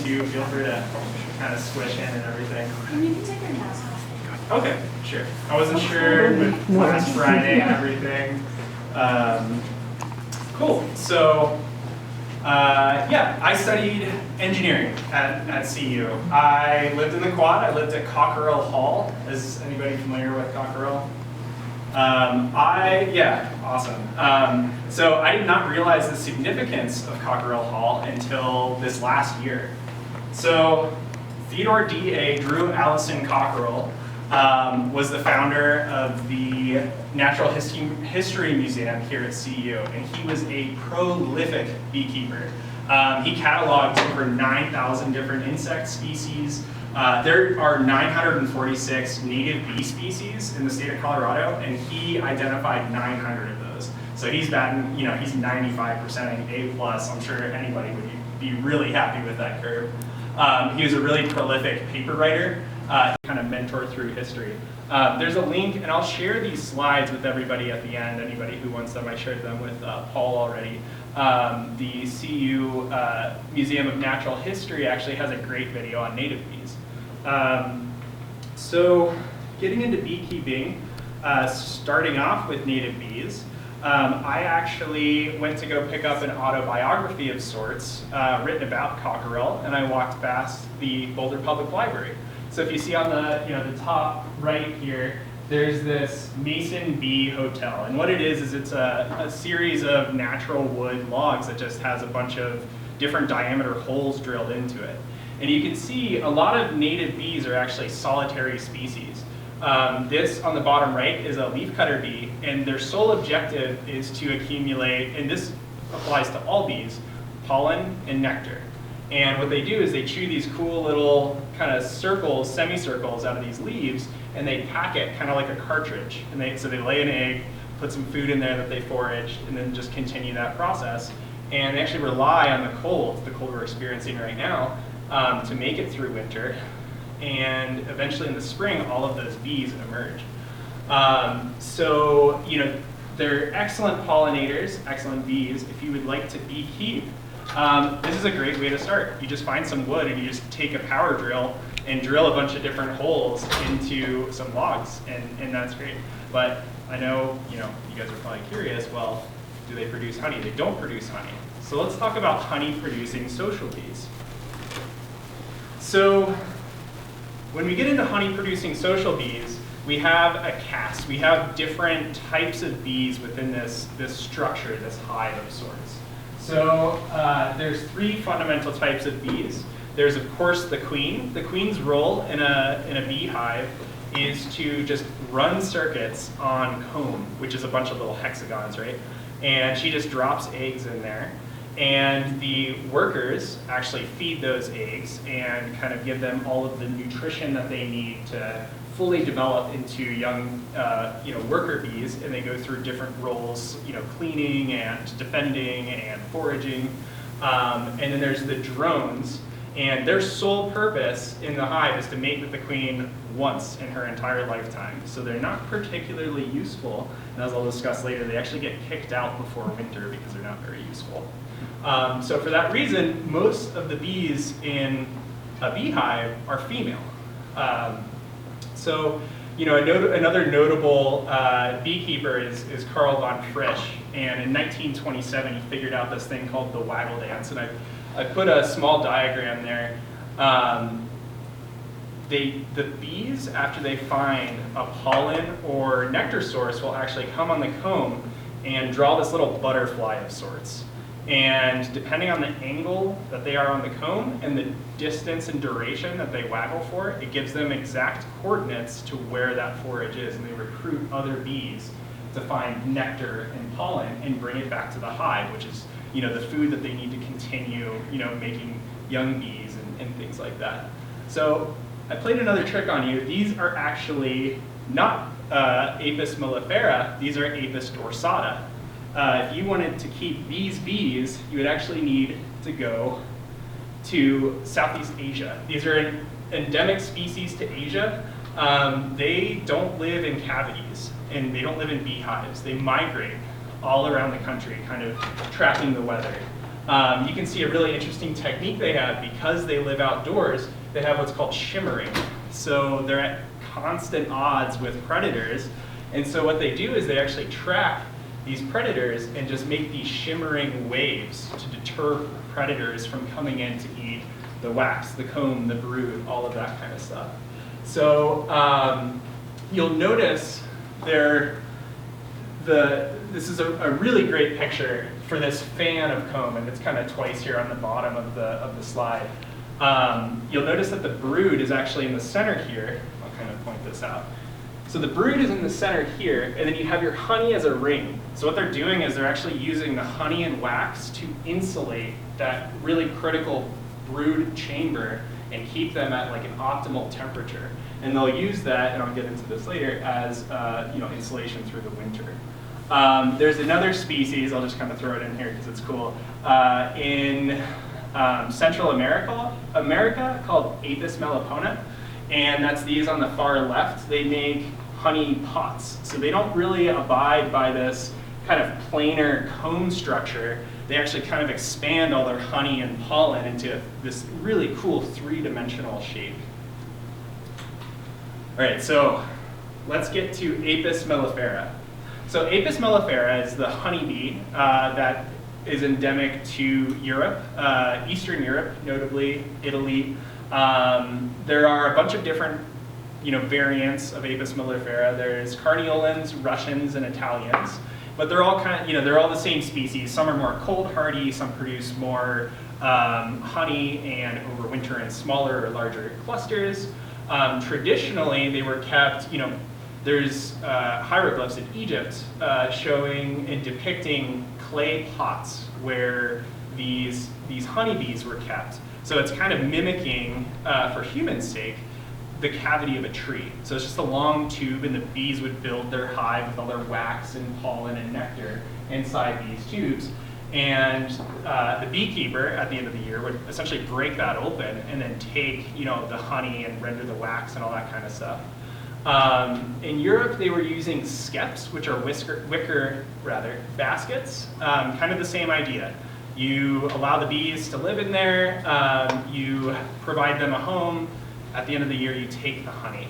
too, feel free to kind of squish in and everything. And you can take your mask off. Okay, sure. I wasn't sure with last Friday and everything. Cool. So, yeah, I studied engineering at CU. I lived in the Quad. I lived at Cockerell Hall. Is anybody familiar with Cockerell? Yeah, awesome. So I did not realize the significance of Cockerell Hall until this last year. So Theodore D.A. Drew Allison Cockerell was the founder of the Natural History Museum here at CU, and he was a prolific beekeeper. He cataloged over 9,000 different insect species. There are 946 native bee species in the state of Colorado, and he identified 900 of those. So he's batting, he's 95%ing A+. I'm sure anybody would be really happy with that curve. He was a really prolific paper writer, kind of mentor through history. There's a link, and I'll share these slides with everybody at the end. Anybody who wants them, I shared them with Paul already. The CU Museum of Natural History actually has a great video on native bees. So getting into beekeeping, starting off with native bees, I actually went to go pick up an autobiography of sorts written about Cockerell, and I walked past the Boulder Public Library. So if you see on the top right here, there's this Mason Bee Hotel, and what it is it's a series of natural wood logs that just has a bunch of different diameter holes drilled into it. And you can see a lot of native bees are actually solitary species. This on the bottom right is a leafcutter bee, and their sole objective is to accumulate, and this applies to all bees, pollen and nectar. And what they do is they chew these cool little kind of circles, semicircles out of these leaves, and they pack it kind of like a cartridge. And so they lay an egg, put some food in there that they forage, and then just continue that process. And they actually rely on the cold we're experiencing right now, to make it through winter. And eventually in the spring, all of those bees emerge. So, they're excellent pollinators, excellent bees. If you would like to beekeep, this is a great way to start. You just find some wood and you just take a power drill and drill a bunch of different holes into some logs, and that's great. But I know, you guys are probably curious, well, do they produce honey? They don't produce honey. So let's talk about honey-producing social bees. So when we get into honey-producing social bees, we have a caste. We have different types of bees within this structure, this hive of sorts. So there's three fundamental types of bees. There's, of course, the queen. The queen's role in a beehive is to just run circuits on comb, which is a bunch of little hexagons, right? And she just drops eggs in there. And the workers actually feed those eggs and kind of give them all of the nutrition that they need to fully develop into young, worker bees, and they go through different roles, cleaning and defending and foraging. And then there's the drones, and their sole purpose in the hive is to mate with the queen once in her entire lifetime. So they're not particularly useful, and as I'll discuss later, they actually get kicked out before winter because they're not very useful. So for that reason, most of the bees in a beehive are female. So, another notable beekeeper is Carl von Frisch, and in 1927 he figured out this thing called the waggle dance, and I put a small diagram there. The bees, after they find a pollen or nectar source, will actually come on the comb and draw this little butterfly of sorts. And depending on the angle that they are on the comb and the distance and duration that they waggle for, it gives them exact coordinates to where that forage is, and they recruit other bees to find nectar and pollen and bring it back to the hive, which is the food that they need to continue making young bees and things like that. So I played another trick on you. These are actually not Apis mellifera, these are Apis dorsata. If you wanted to keep these bees, you would actually need to go to Southeast Asia. These are endemic species to Asia. They don't live in cavities, and they don't live in beehives. They migrate all around the country, kind of tracking the weather. You can see a really interesting technique they have. Because they live outdoors, they have what's called shimmering. So they're at constant odds with predators. And so what they do is they actually track these predators and just make these shimmering waves to deter predators from coming in to eat the wax, the comb, the brood, all of that kind of stuff. So you'll notice this is a really great picture for this fan of comb, and it's kind of twice here on the bottom of the slide. You'll notice that the brood is actually in the center here. I'll kind of point this out. So the brood is in the center here, and then you have your honey as a ring. So what they're doing is they're actually using the honey and wax to insulate that really critical brood chamber and keep them at like an optimal temperature. And they'll use that, and I'll get into this later, as insulation through the winter. There's another species, I'll just kind of throw it in here because it's cool, in Central America called Apis mellifera, and that's these on the far left. They make honey pots, so they don't really abide by this kind of planar comb structure. They actually kind of expand all their honey and pollen into this really cool three-dimensional shape. All right, so let's get to Apis mellifera. So Apis mellifera is the honeybee that is endemic to Europe, Eastern Europe, notably Italy. There are a bunch of different variants of Apis mellifera. There's Carniolans, Russians, and Italians. But they're all they're all the same species. Some are more cold hardy, some produce more honey and overwinter in smaller or larger clusters. Traditionally, they were kept, there's hieroglyphs in Egypt showing and depicting clay pots where these honeybees were kept. So it's kind of mimicking, for human sake, the cavity of a tree. So it's just a long tube, and the bees would build their hive with all their wax and pollen and nectar inside these tubes. And the beekeeper, at the end of the year, would essentially break that open and then take, the honey and render the wax and all that kind of stuff. In Europe, they were using skeps, which are wicker baskets. Kind of the same idea. You allow the bees to live in there. You provide them a home. At the end of the year, you take the honey.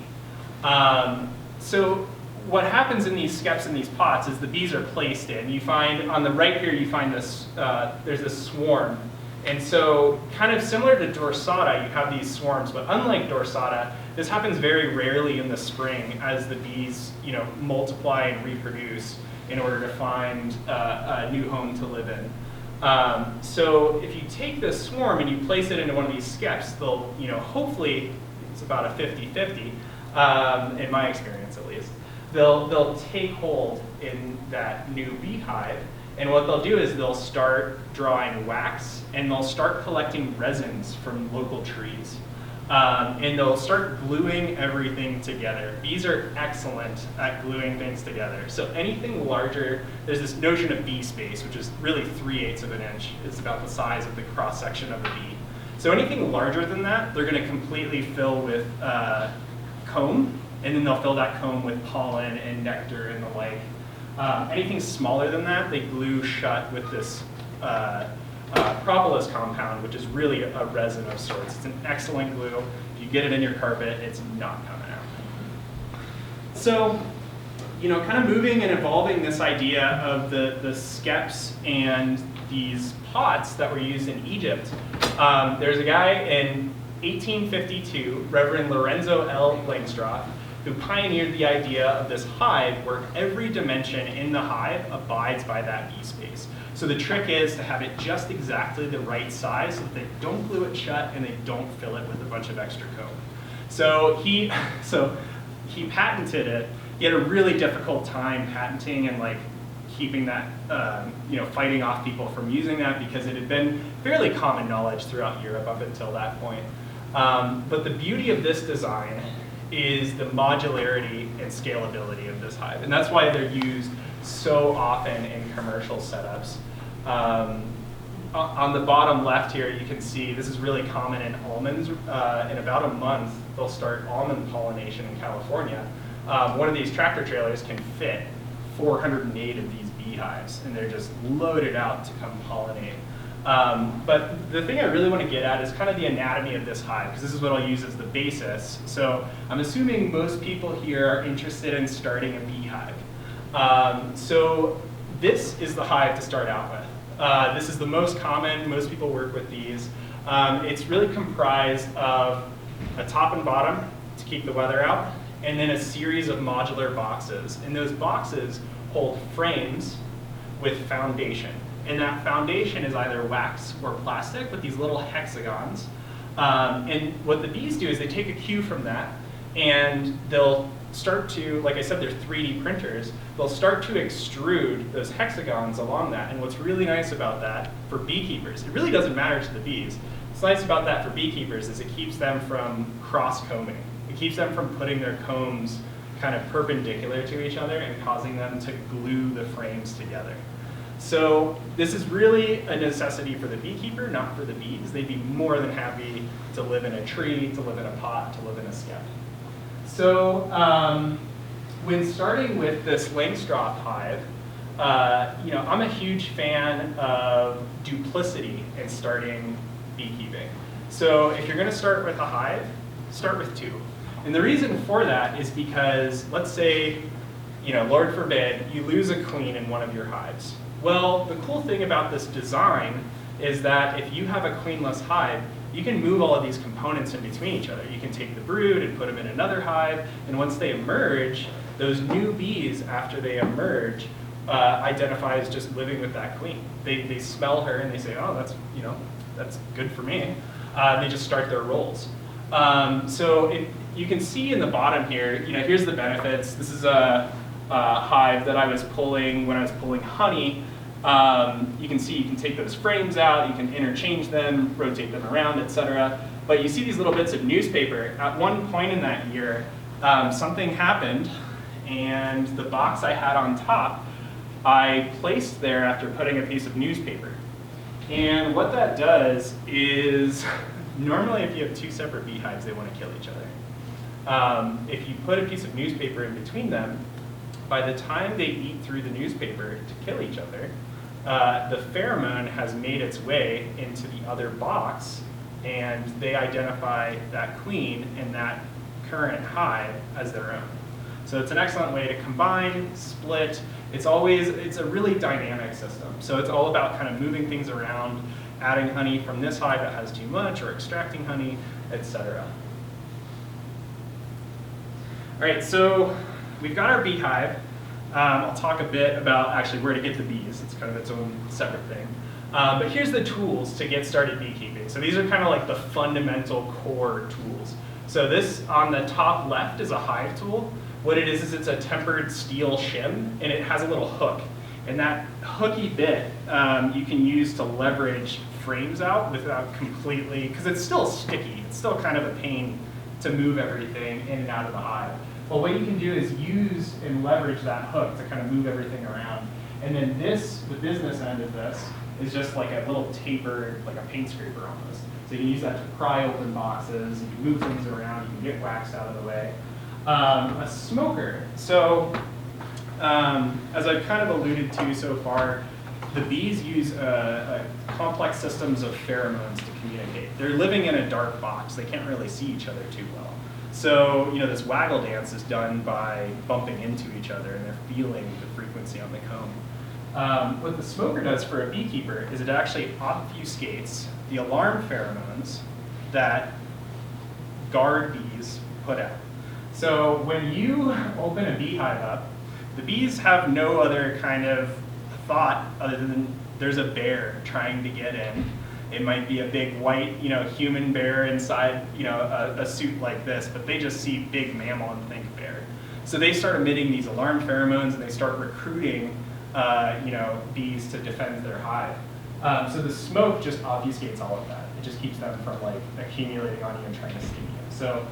So what happens in these skeps and these pots is the bees are placed in. You find, on the right here, you find this, there's this swarm. And so kind of similar to dorsata, you have these swarms, but unlike dorsata, this happens very rarely in the spring as the bees multiply and reproduce in order to find a new home to live in. So if you take this swarm and you place it into one of these skeps, they'll, hopefully, it's about a 50-50, in my experience at least. They'll take hold in that new beehive, and what they'll do is they'll start drawing wax, and they'll start collecting resins from local trees. And they'll start gluing everything together. Bees are excellent at gluing things together. So anything larger, there's this notion of bee space, which is really 3/8 of an inch. It's about the size of the cross section of a bee. So anything larger than that, they're going to completely fill with comb, and then they'll fill that comb with pollen and nectar and the like. Anything smaller than that, they glue shut with this propolis compound, which is really a resin of sorts. It's an excellent glue. If you get it in your carpet, it's not coming out. So, kind of moving and evolving this idea of the skeps and these pots that were used in Egypt. There's a guy in 1852, Reverend Lorenzo L. Langstroth, who pioneered the idea of this hive where every dimension in the hive abides by that bee space. So the trick is to have it just exactly the right size so that they don't glue it shut and they don't fill it with a bunch of extra comb. So he patented it. He had a really difficult time patenting and keeping that, fighting off people from using that because it had been fairly common knowledge throughout Europe up until that point. But the beauty of this design is the modularity and scalability of this hive. And that's why they're used so often in commercial setups. On the bottom left here, you can see this is really common in almonds. In about a month, they'll start almond pollination in California. One of these tractor trailers can fit 408 of these beehives, and they're just loaded out to come pollinate. But the thing I really want to get at is kind of the anatomy of this hive, because this is what I'll use as the basis. So I'm assuming most people here are interested in starting a beehive. So this is the hive to start out with. This is the most common. Most people work with these. It's really comprised of a top and bottom to keep the weather out, and then a series of modular boxes. And those boxes hold frames with foundation. And that foundation is either wax or plastic with these little hexagons. And what the bees do is they take a cue from that, and they'll start to, like I said, they're 3D printers. They'll start to extrude those hexagons along that. And what's really nice about that for beekeepers, it really doesn't matter to the bees. What's nice about that for beekeepers is it keeps them from cross-combing. It keeps them from putting their combs kind of perpendicular to each other and causing them to glue the frames together. So this is really a necessity for the beekeeper, not for the bees. They'd be more than happy to live in a tree, to live in a pot, to live in a skep. So when starting with this Langstroth hive, I'm a huge fan of duplicity in starting beekeeping. So if you're going to start with a hive, start with 2. And the reason for that is because, let's say, Lord forbid, you lose a queen in one of your hives. Well, the cool thing about this design is that if you have a queenless hive, you can move all of these components in between each other. You can take the brood and put them in another hive, and once they emerge, those new bees, after they emerge, identify as just living with that queen. They smell her and they say, oh, that's good for me. They just start their rolls. You can see in the bottom here, here's the benefits. This is a hive that I was pulling when I was pulling honey. You can see you can take those frames out, you can interchange them, rotate them around, etc. But you see these little bits of newspaper. At one point in that year, something happened, and the box I had on top, I placed there after putting a piece of newspaper. And what that does is, normally if you have 2 separate beehives, they want to kill each other. If you put a piece of newspaper in between them, by the time they eat through the newspaper to kill each other, the pheromone has made its way into the other box, and they identify that queen and that current hive as their own. So it's an excellent way to combine, split. It's a really dynamic system. So it's all about kind of moving things around, adding honey from this hive that has too much, or extracting honey, etc. All right, so we've got our beehive. I'll talk a bit about actually where to get the bees. It's kind of its own separate thing. But here's the tools to get started beekeeping. So these are kind of like the fundamental core tools. So this on the top left is a hive tool. What it is it's a tempered steel shim, and it has a little hook. And that hooky bit you can use to leverage frames out without completely, because it's still sticky. It's still kind of a pain to move everything in and out of the hive. But what you can do is use and leverage that hook to kind of move everything around. And then this, the business end of this, is just like a little tapered, like a paint scraper almost. So you can use that to pry open boxes, you can move things around, you can get waxed out of the way. A smoker. So as I've kind of alluded to so far, the bees use complex systems of pheromones to communicate. They're living in a dark box. They can't really see each other too well. So this waggle dance is done by bumping into each other, and they're feeling the frequency on the comb. What the smoker does for a beekeeper is it actually obfuscates the alarm pheromones that guard bees put out. So when you open a beehive up, the bees have no other kind of thought other than there's a bear trying to get in. It might be a big white, human bear inside, a suit like this, but they just see big mammal and think bear. So they start emitting these alarm pheromones, and they start recruiting, bees to defend their hive. So the smoke just obfuscates all of that. It just keeps them from accumulating on you and trying to sting you. So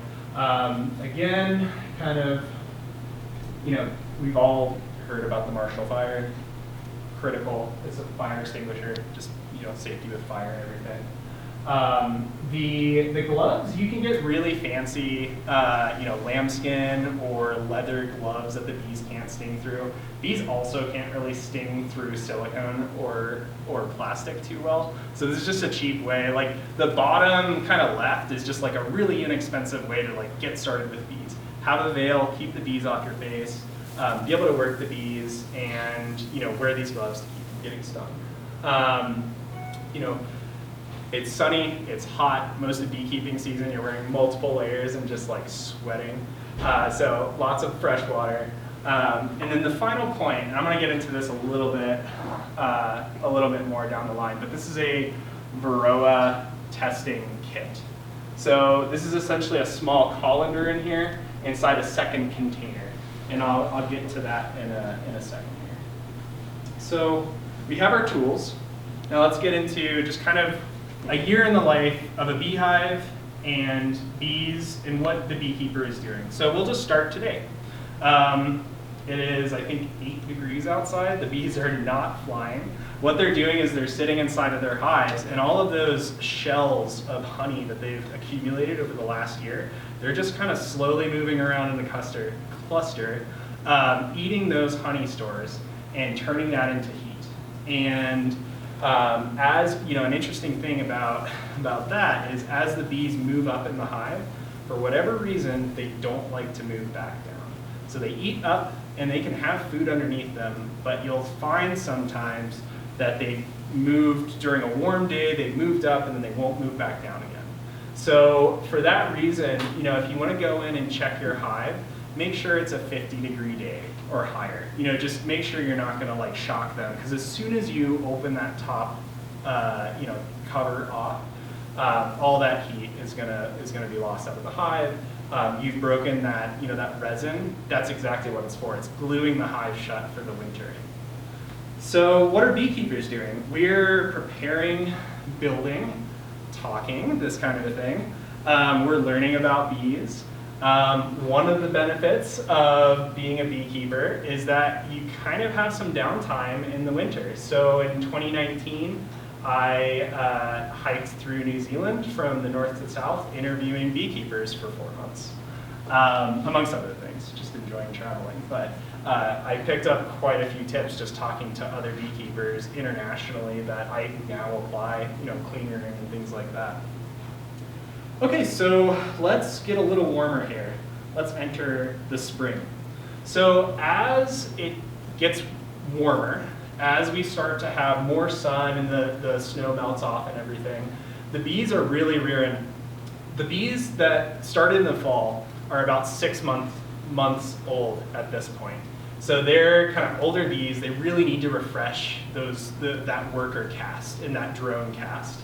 again, kind of, we've all heard about the Marshall Fire. Critical. It's a fire extinguisher, just safety with fire and everything. The gloves, you can get really fancy, lambskin or leather gloves that the bees can't sting through. Bees also can't really sting through silicone or plastic too well. So this is just a cheap way. Like the bottom kind of left is just like a really inexpensive way to like get started with bees. Have a veil, keep the bees off your face, be able to work the bees, and wear these gloves to keep from getting stung. It's sunny, it's hot, most of beekeeping season, you're wearing multiple layers and just like sweating. So lots of fresh water. And then the final point, and I'm gonna get into this a little bit more down the line, but this is a Varroa testing kit. So this is essentially a small colander in here inside a second container. And I'll get to that in a second here. So we have our tools. Now let's get into just kind of a year in the life of a beehive and bees and what the beekeeper is doing. So we'll just start today. It is, I think, 8 degrees outside. The bees are not flying. What they're doing is they're sitting inside of their hives, and all of those shells of honey that they've accumulated over the last year, they're just kind of slowly moving around in the cluster, eating those honey stores and turning that into heat. And an interesting thing about that is as the bees move up in the hive, for whatever reason, they don't like to move back down. So they eat up and they can have food underneath them, but you'll find sometimes that they've moved during a warm day, they've moved up and then they won't move back down again. So for that reason, if you want to go in and check your hive, make sure it's a 50-degree day or higher. Just make sure you're not going to like shock them, because as soon as you open that top, cover off, all that heat is gonna be lost out of the hive. You've broken that, that resin. That's exactly what it's for. It's gluing the hive shut for the winter. So what are beekeepers doing? We're preparing, building, talking, this kind of a thing. We're learning about bees. One of the benefits of being a beekeeper is that you kind of have some downtime in the winter. So in 2019, I hiked through New Zealand from the north to south, interviewing beekeepers for 4 months, amongst other things, just enjoying traveling. But I picked up quite a few tips just talking to other beekeepers internationally that I now apply, clean room and things like that. Okay, so let's get a little warmer here. Let's enter the spring. So as it gets warmer, as we start to have more sun and the snow melts off and everything, the bees are really rearing. The bees that started in the fall are about 6 months old at this point. So they're kind of older bees. They really need to refresh that worker caste and that drone caste.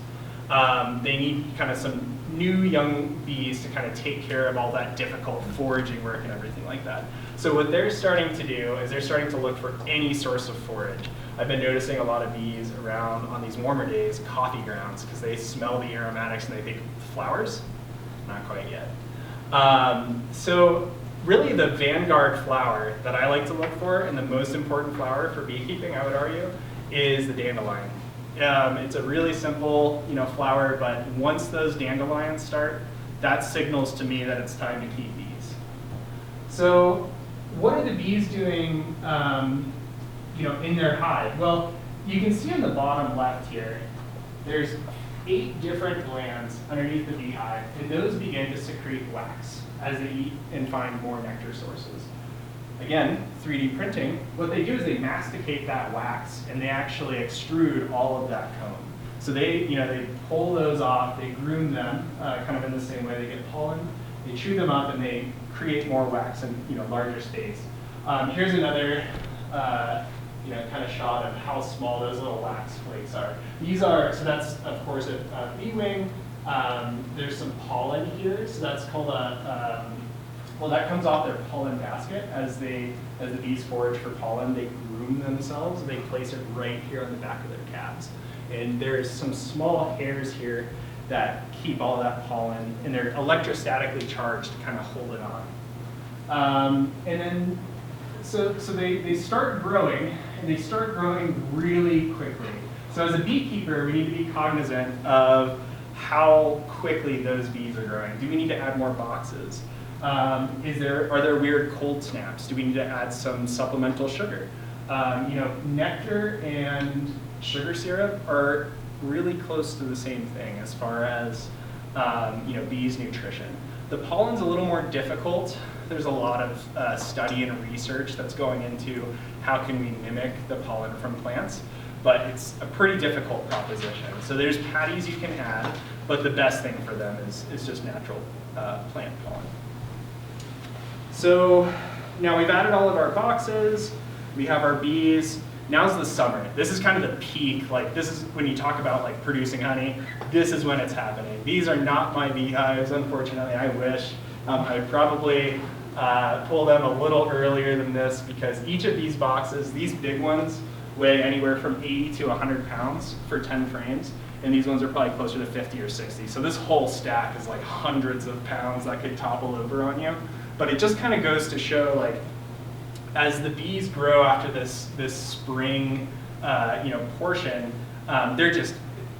They need kind of some new young bees to kind of take care of all that difficult foraging work and everything like that. So what they're starting to do is they're starting to look for any source of forage. I've been noticing a lot of bees around on these warmer days, coffee grounds, because they smell the aromatics and they think flowers. Not quite yet. So really the vanguard flower that I like to look for, and the most important flower for beekeeping, I would argue, is the dandelion. It's a really simple, flower, but once those dandelions start, that signals to me that it's time to keep bees. So what are the bees doing, in their hive? Well, you can see on the bottom left here, there's 8 different glands underneath the beehive, and those begin to secrete wax as they eat and find more nectar sources. Again, 3D printing, what they do is they masticate that wax and they actually extrude all of that comb. So they pull those off, they groom them, kind of in the same way they get pollen, they chew them up and they create more wax in larger space. Here's another kind of shot of how small those little wax flakes are. So that's of course a bee wing. There's some pollen here, so that's called that comes off their pollen basket. As the bees forage for pollen, they groom themselves. They place it right here on the back of their calves. And there's some small hairs here that keep all that pollen, and they're electrostatically charged to kind of hold it on. And then, so they start growing, and they start growing really quickly. So as a beekeeper, we need to be cognizant of how quickly those bees are growing. Do we need to add more boxes? Are there weird cold snaps? Do we need to add some supplemental sugar? Nectar and sugar syrup are really close to the same thing as far as bees' nutrition. The pollen's a little more difficult. There's a lot of study and research that's going into how can we mimic the pollen from plants, but it's a pretty difficult proposition. So there's patties you can add, but the best thing for them is just natural plant pollen. So now we've added all of our boxes, we have our bees. Now's the summer. This is kind of the peak, like this is when you talk about like producing honey, this is when it's happening. These are not my beehives, unfortunately. I wish. I'd probably pull them a little earlier than this because each of these boxes, these big ones, weigh anywhere from 80 to 100 pounds for 10 frames, and these ones are probably closer to 50 or 60. So this whole stack is like hundreds of pounds that could topple over on you. But it just kind of goes to show, like, as the bees grow after this spring, portion, they're just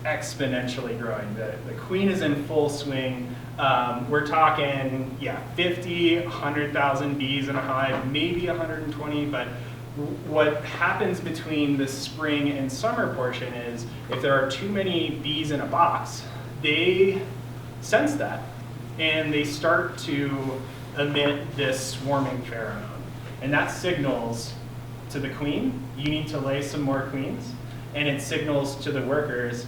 exponentially growing. The queen is in full swing. We're talking, 50, 100,000 bees in a hive, maybe 120, but what happens between the spring and summer portion is if there are too many bees in a box, they sense that, and they start to emit this swarming pheromone. And that signals to the queen, you need to lay some more queens. And it signals to the workers,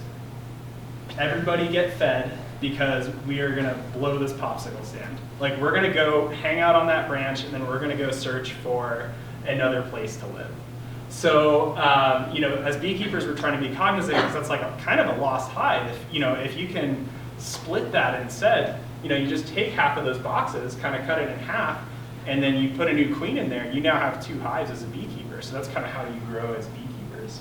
everybody get fed because we are gonna blow this popsicle stand. Like, we're gonna go hang out on that branch and then we're gonna go search for another place to live. So, as beekeepers, we're trying to be cognizant because that's like kind of a lost hive. If you can split that instead, you just take half of those boxes, kind of cut it in half, and then you put a new queen in there, you now have 2 hives as a beekeeper. So that's kind of how you grow as beekeepers.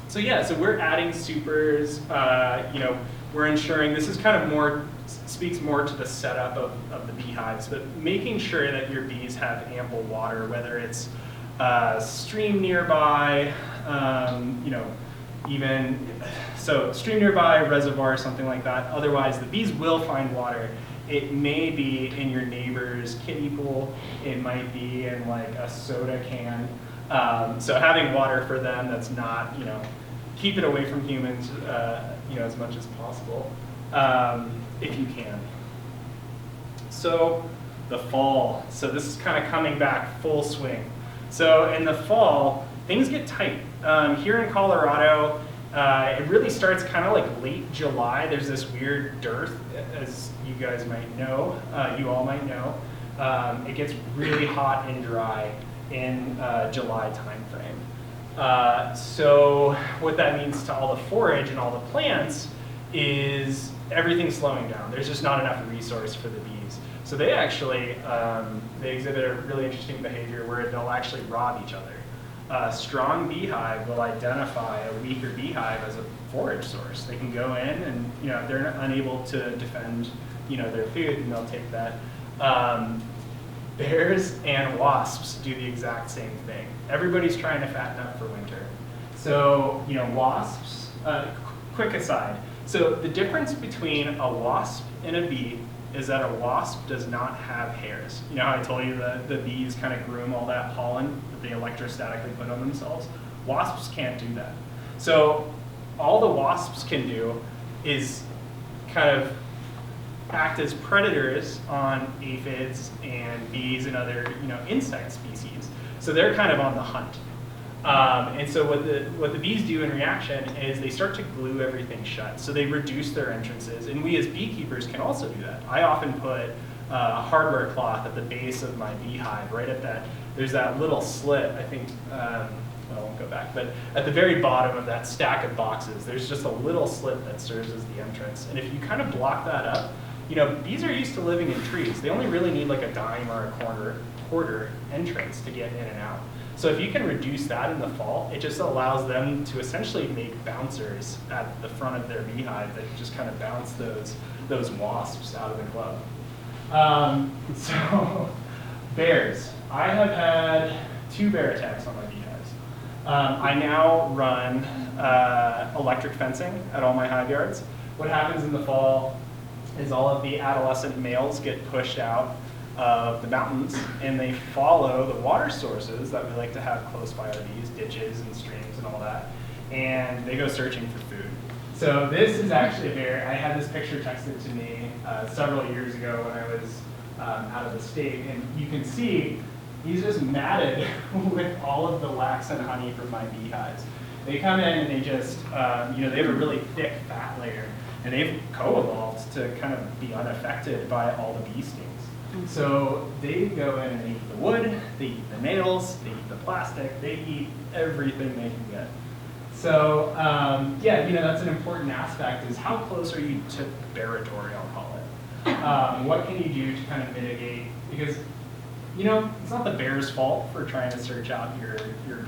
So we're adding supers, we're ensuring, this is kind of speaks more to the setup of the beehives, but making sure that your bees have ample water, whether it's a stream nearby, stream nearby, reservoir, something like that. Otherwise, the bees will find water. It may be in your neighbor's kiddie pool. It might be in like a soda can. So having water for them that's not, keep it away from humans, as much as possible, if you can. So the fall. So this is kind of coming back full swing. So in the fall, things get tight. Here in Colorado, it really starts kind of like late July. There's this weird dearth, as you guys might know, you all might know. It gets really hot and dry in July timeframe. So what that means to all the forage and all the plants is everything's slowing down. There's just not enough resource for the bees. So they actually, they exhibit a really interesting behavior where they'll actually rob each other. A strong beehive will identify a weaker beehive as a forage source. They can go in and, if they're unable to defend, their food, and they'll take that. Bears and wasps do the exact same thing. Everybody's trying to fatten up for winter. So, wasps, quick aside. So the difference between a wasp and a bee is that a wasp does not have hairs. You know how I told you that the bees kind of groom all that pollen that they electrostatically put on themselves? Wasps can't do that. So all the wasps can do is kind of act as predators on aphids and bees and other insect species. So they're kind of on the hunt. And so what the bees do in reaction is they start to glue everything shut. So they reduce their entrances. And we as beekeepers can also do that. I often put a hardware cloth at the base of my beehive, right at that. There's that little slit, I think, I won't go back, but at the very bottom of that stack of boxes, there's just a little slit that serves as the entrance. And if you kind of block that up, bees are used to living in trees. They only really need like a dime or a quarter entrance to get in and out. So if you can reduce that in the fall, it just allows them to essentially make bouncers at the front of their beehive that just kind of bounce those wasps out of the club. So bears. I have had 2 bear attacks on my beehives. I now run electric fencing at all my hive yards. what happens in the fall is all of the adolescent males get pushed out of the mountains, and they follow the water sources that we like to have close by our bees, ditches and streams and all that, and they go searching for food. So this is actually a bear. I had this picture texted to me several years ago when I was out of the state, and you can see he's just matted with all of the wax and honey from my beehives. They come in and they just, they have a really thick fat layer, and they've co-evolved to kind of be unaffected by all the bee stings. So they go in and they eat the wood, they eat the nails, they eat the plastic, they eat everything they can get. So that's an important aspect, is how close are you to bearatory, I'll call it. What can you do to kind of mitigate, because it's not the bear's fault for trying to search out your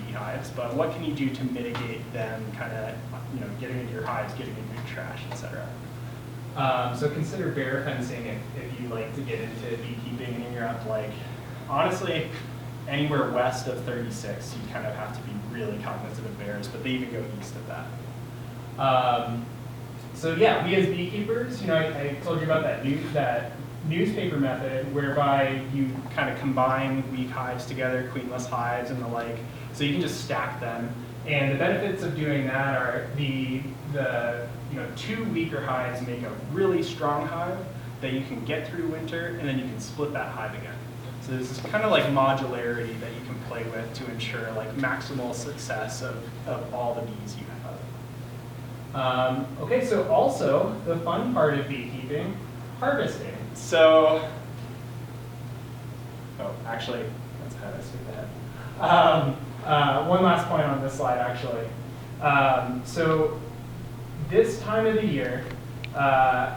beehives, but what can you do to mitigate them kind of getting into your hives, getting into your trash, etc. So consider bear fencing if you like to get into beekeeping and you're up honestly, anywhere west of 36, you kind of have to be really cognizant of bears, but they even go east of that. We as beekeepers, I told you about that newspaper method whereby you kind of combine weak hives together, queenless hives and the like, so you can just stack them. And the benefits of doing that are the 2 weaker hives make a really strong hive that you can get through winter, and then you can split that hive again. So this is kind of like modularity that you can play with to ensure maximal success of all the bees you have. So also the fun part of beekeeping, harvesting. So, actually, that's how I skipped ahead. One last point on this slide, actually. So this time of the year,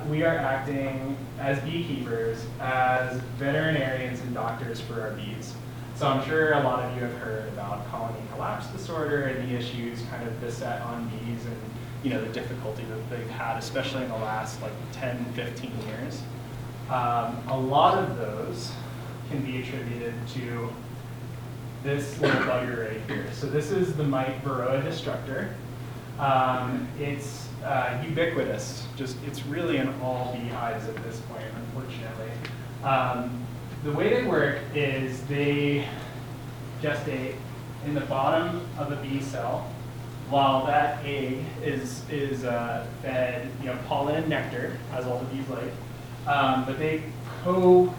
we are acting as beekeepers, as veterinarians and doctors for our bees. So I'm sure a lot of you have heard about colony collapse disorder and the issues kind of beset on bees and the difficulty that they've had, especially in the last 10, 15 years. A lot of those can be attributed to this little bugger right here. So this is the mite Varroa destructor. It's ubiquitous. It's really in all beehives at this point, unfortunately. The way they work is they gestate in the bottom of a bee cell, while that egg is fed pollen and nectar, as all the bees like. But they co-gestate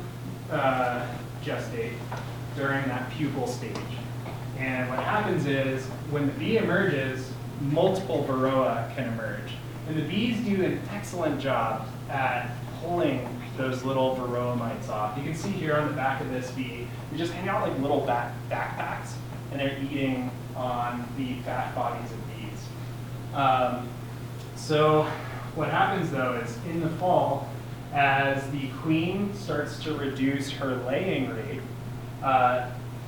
during that pupal stage. And what happens is, when the bee emerges, multiple Varroa can emerge. And the bees do an excellent job at pulling those little Varroa mites off. You can see here on the back of this bee, they just hang out like little backpacks, and they're eating on the fat bodies of bees. So what happens though is, in the fall, as the queen starts to reduce her laying rate,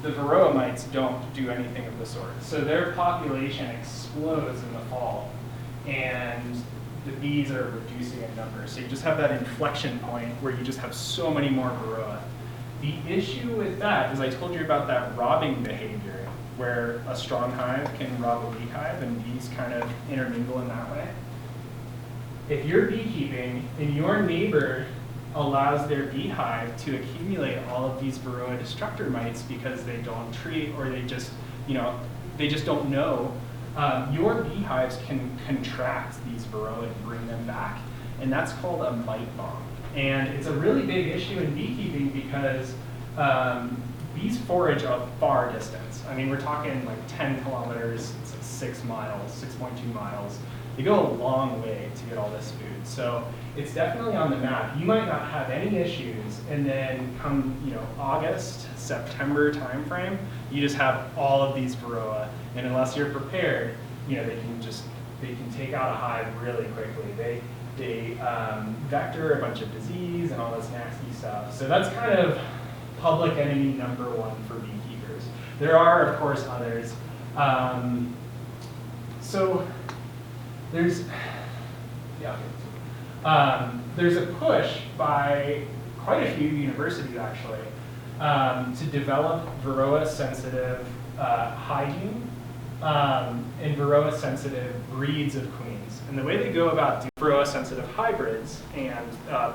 the Varroa mites don't do anything of the sort. So their population explodes in the fall, and the bees are reducing in numbers. So you just have that inflection point where you just have so many more Varroa. The issue with that is, I told you about that robbing behavior, where a strong hive can rob a weak hive, and bees kind of intermingle in that way. If you're beekeeping and your neighbor allows their beehive to accumulate all of these Varroa destructor mites because they don't treat, or they just don't know, your beehives can contract these Varroa and bring them back, and that's called a mite bomb. And it's a really big issue in beekeeping because bees forage a far distance. I mean, we're talking 10 kilometers, it's 6 miles, 6.2 miles. They go a long way to get all this food. So it's definitely on the map. You might not have any issues, and then come August, September timeframe, you just have all of these Varroa, and unless you're prepared, they can take out a hive really quickly. They vector a bunch of disease and all this nasty stuff. So that's kind of public enemy number one for beekeepers. There are, of course, others. There's a push by quite a few universities, actually, to develop Varroa-sensitive hygiene and Varroa-sensitive breeds of queens. And the way they go about doing Varroa sensitive hybrids and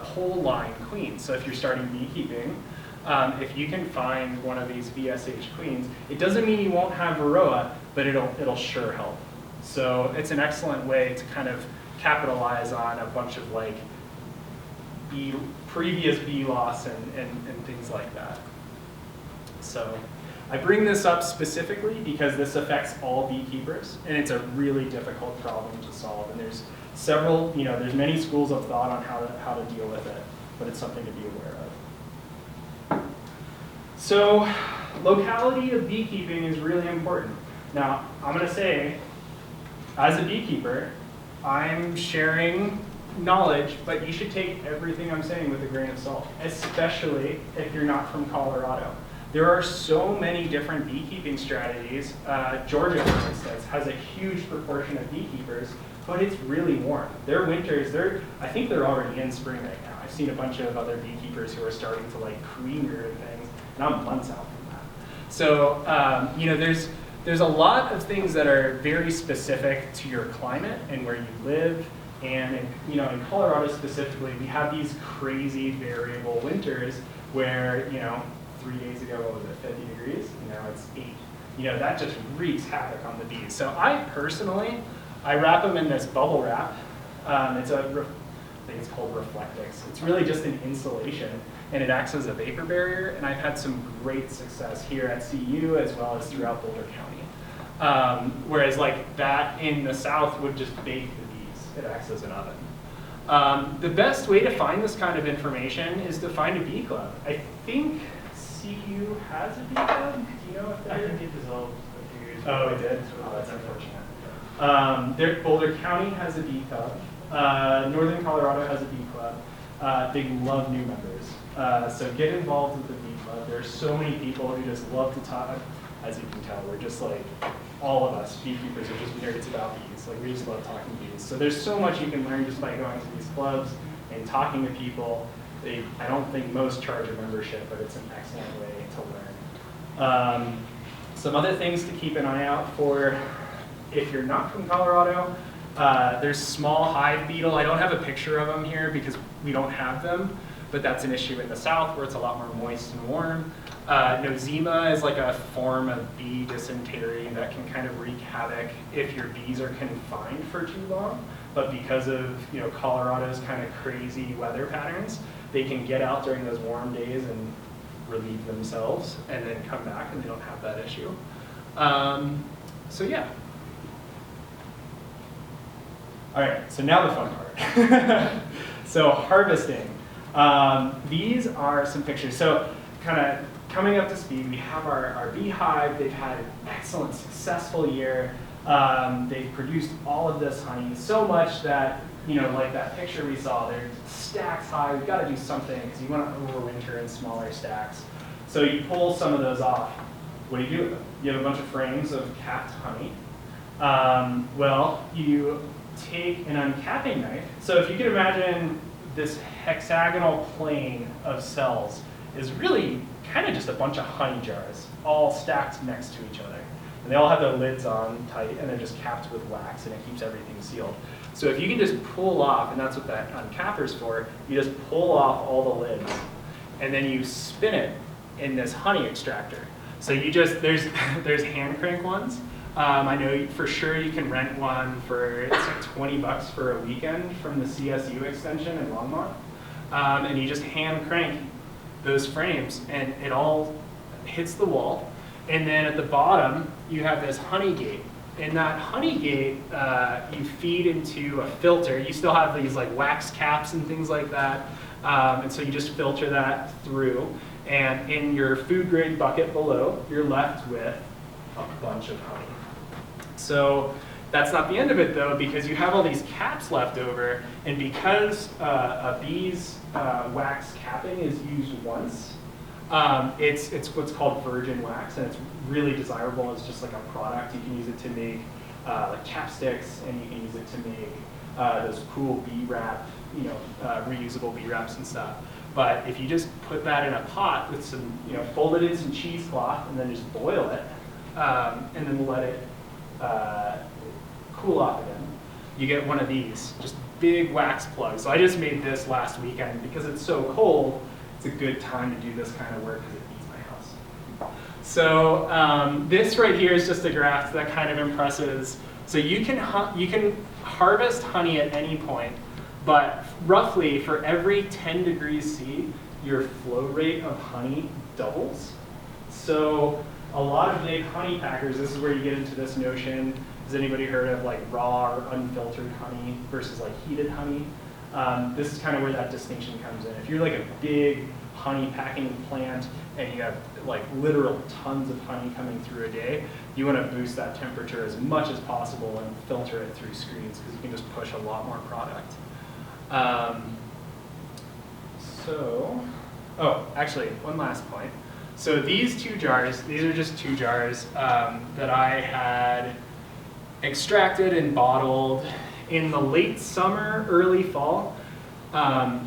pole line queens, so if you're starting beekeeping, if you can find one of these VSH queens, it doesn't mean you won't have Varroa, but it'll sure help. So it's an excellent way to kind of capitalize on a bunch of like previous bee loss and things like that. So I bring this up specifically because this affects all beekeepers, and it's a really difficult problem to solve. And there's several, there's many schools of thought on how to deal with it, but it's something to be aware of. So locality of beekeeping is really important. Now, I'm going to say, as a beekeeper, I'm sharing knowledge, but you should take everything I'm saying with a grain of salt, especially if you're not from Colorado. There are so many different beekeeping strategies. Georgia, for instance, has a huge proportion of beekeepers, but it's really warm. Their winters, I think they're already in spring right now. I've seen a bunch of other beekeepers who are starting to like creamer and things, and I'm months out from that. So, there's a lot of things that are very specific to your climate and where you live. And in Colorado specifically, we have these crazy variable winters where, 3 days ago, what was it, 50 degrees? And now it's 8. That just wreaks havoc on the bees. So I wrap them in this bubble wrap. I think it's called Reflectix. It's really just an insulation, and it acts as a vapor barrier. And I've had some great success here at CU as well as throughout Boulder County. Whereas like that in the south would just bake the bees. It acts as an oven. The best way to find this kind of information is to find a bee club. I think CU has a bee club. Do you know if they're? I think it dissolved a few years ago. Oh, it did? Oh, that's unfortunate. Boulder County has a bee club. Northern Colorado has a bee club. They love new members. So get involved with the bee club. There's so many people who just love to talk. As you can tell, we're just like, all of us beekeepers are just nerds about bees. Like, we just love talking bees. So there's so much you can learn just by going to these clubs and talking to people. I don't think most charge a membership, but it's an excellent way to learn. Some other things to keep an eye out for if you're not from Colorado. There's small hive beetle. I don't have a picture of them here because we don't have them, but that's an issue in the south where it's a lot more moist and warm. Nosema is like a form of bee dysentery that can kind of wreak havoc if your bees are confined for too long. But because of Colorado's kind of crazy weather patterns, they can get out during those warm days and relieve themselves and then come back and they don't have that issue. So yeah. All right, so now the fun part. So harvesting. These are some pictures. So kind of coming up to speed, we have our beehive. They've had an excellent, successful year. They've produced all of this honey, so much that, like that picture we saw, they're stacks high. We've got to do something because you want to overwinter in smaller stacks. So you pull some of those off. What do you do with them? You have a bunch of frames of capped honey. Well, you take an uncapping knife. So if you can imagine this hexagonal plane of cells is really kind of just a bunch of honey jars all stacked next to each other. And they all have their lids on tight and they're just capped with wax and it keeps everything sealed. So if you can just pull off, and that's what that uncapper's for, you just pull off all the lids and then you spin it in this honey extractor. So there's hand crank ones. I know for sure you can rent one for, it's like $20 for a weekend from the CSU extension in Longmont. And you just hand crank those frames and it all hits the wall. And then at the bottom, you have this honey gate. And that honey gate, you feed into a filter. You still have these like wax caps and things like that. And so you just filter that through. And in your food grade bucket below, you're left with a bunch of honey. So that's not the end of it though, because you have all these caps left over, and because a bee's wax capping is used once, it's what's called virgin wax, and it's really desirable as just like a product. You can use it to make like chapsticks, and you can use it to make those cool bee wrap, reusable bee wraps and stuff. But if you just put that in a pot with some, fold it in some cheesecloth and then just boil it, and then let it cool off again, you get one of these, just big wax plugs. So I just made this last weekend because it's so cold. It's a good time to do this kind of work because it heats my house. So this right here is just a graph that kind of impresses. So you can harvest honey at any point, but roughly for every 10 degrees C, your flow rate of honey doubles. So a lot of big honey packers, this is where you get into this notion. Has anybody heard of like raw or unfiltered honey versus like heated honey? This is kind of where that distinction comes in. If you're like a big honey packing plant and you have like literal tons of honey coming through a day, you want to boost that temperature as much as possible and filter it through screens because you can just push a lot more product. Actually, one last point. So these 2 jars, these are just 2 jars that I had extracted and bottled in the late summer, early fall.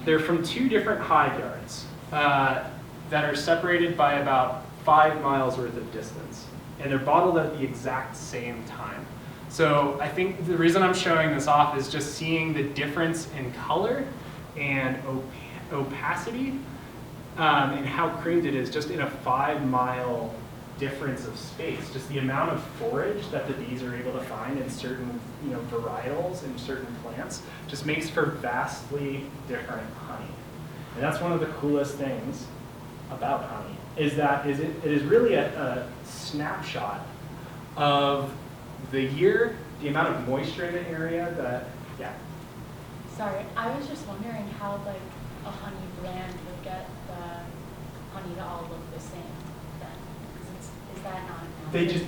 They're from 2 different hive yards that are separated by about 5 miles worth of distance. And they're bottled at the exact same time. So I think the reason I'm showing this off is just seeing the difference in color and opacity and how creamed it is just in a 5-mile difference of space. Just the amount of forage that the bees are able to find in certain varietals and certain plants just makes for vastly different honey. And that's one of the coolest things about honey, is that it is really a snapshot of the year, the amount of moisture in the area that, yeah. Sorry, I was just wondering how like a honey blend would get the honey to all look the same then. Is that not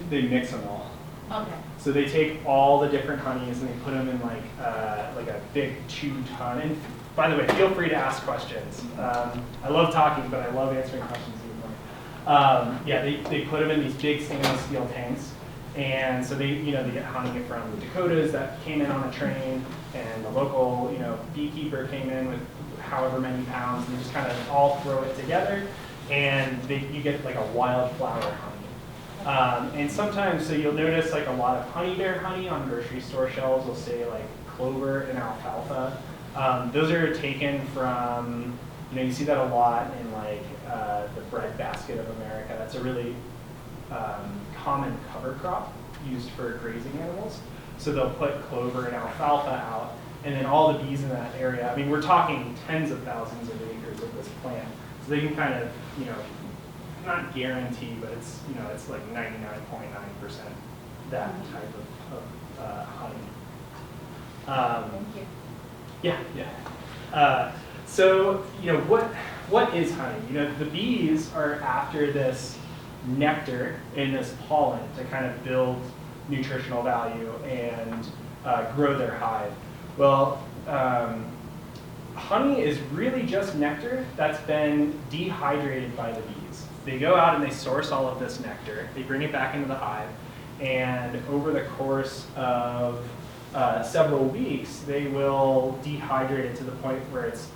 They mix them all. Okay. So they take all the different honeys and they put them in like a big 2-ton. And by the way, feel free to ask questions. I love talking, but I love answering questions even more. Yeah, they put them in these big stainless steel tanks. And so they get honey from the Dakotas that came in on a train, and the local, beekeeper came in with however many pounds, and they just kind of all throw it together, and you get like a wildflower honey. And sometimes, so you'll notice like a lot of honey bear honey on grocery store shelves will say like clover and alfalfa. Those are taken from, you see that a lot in like the bread basket of America. That's a really common cover crop used for grazing animals. So they'll put clover and alfalfa out, and then all the bees in that area, I mean, we're talking tens of thousands of acres of this plant. So they can kind of, not guarantee, but it's, it's like 99.9% that type of honey. Thank you. Yeah. So, what is honey? The bees are after this nectar in this pollen to kind of build nutritional value and grow their hive. Well, honey is really just nectar that's been dehydrated by the bees. They go out and they source all of this nectar, they bring it back into the hive, and over the course of several weeks, they will dehydrate it to the point where it's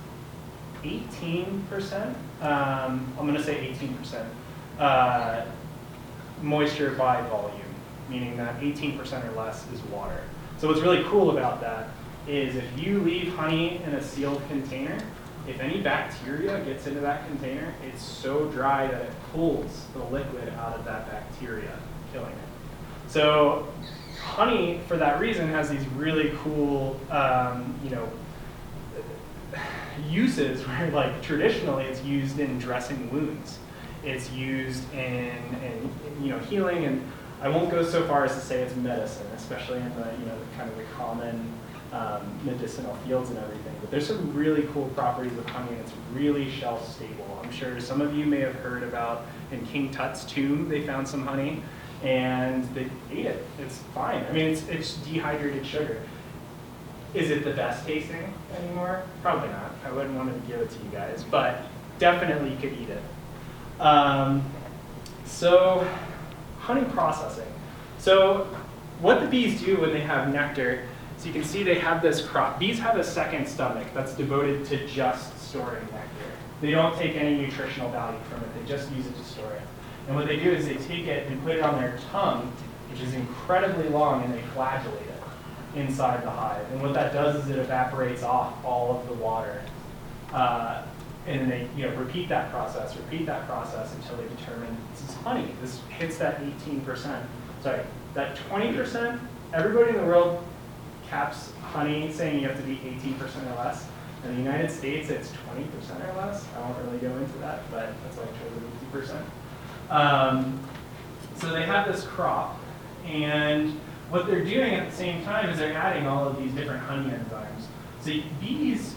18%, I'm going to say 18%, moisture by volume, meaning that 18% or less is water. So what's really cool about that is if you leave honey in a sealed container, if any bacteria gets into that container, it's so dry that it pulls the liquid out of that bacteria, killing it. So honey, for that reason, has these really cool, uses where, like, traditionally it's used in dressing wounds. It's used in healing, and I won't go so far as to say it's medicine, especially in the kind of the common medicinal fields and everything. But there's some really cool properties of honey, and it's really shelf stable. I'm sure some of you may have heard about in King Tut's tomb they found some honey, and they ate it. It's fine. I mean, it's dehydrated sugar. Is it the best tasting anymore? Probably not. I wouldn't want to give it to you guys, but definitely you could eat it. So honey processing. So what the bees do when they have nectar, so you can see they have this crop. Bees have a second stomach that's devoted to just storing nectar. They don't take any nutritional value from it. They just use it to store it. And what they do is they take it and put it on their tongue, which is incredibly long, and they flagellate it. inside the hive. And what that does is it evaporates off all of the water. And then they repeat that process until they determine this is honey. This hits that 18%. Sorry, that 20%, everybody in the world caps honey saying you have to be 18% or less. In the United States, it's 20% or less. I won't really go into that, but that's why I chose 80%. So they have this crop, and what they're doing at the same time is they're adding all of these different honey enzymes. So bees,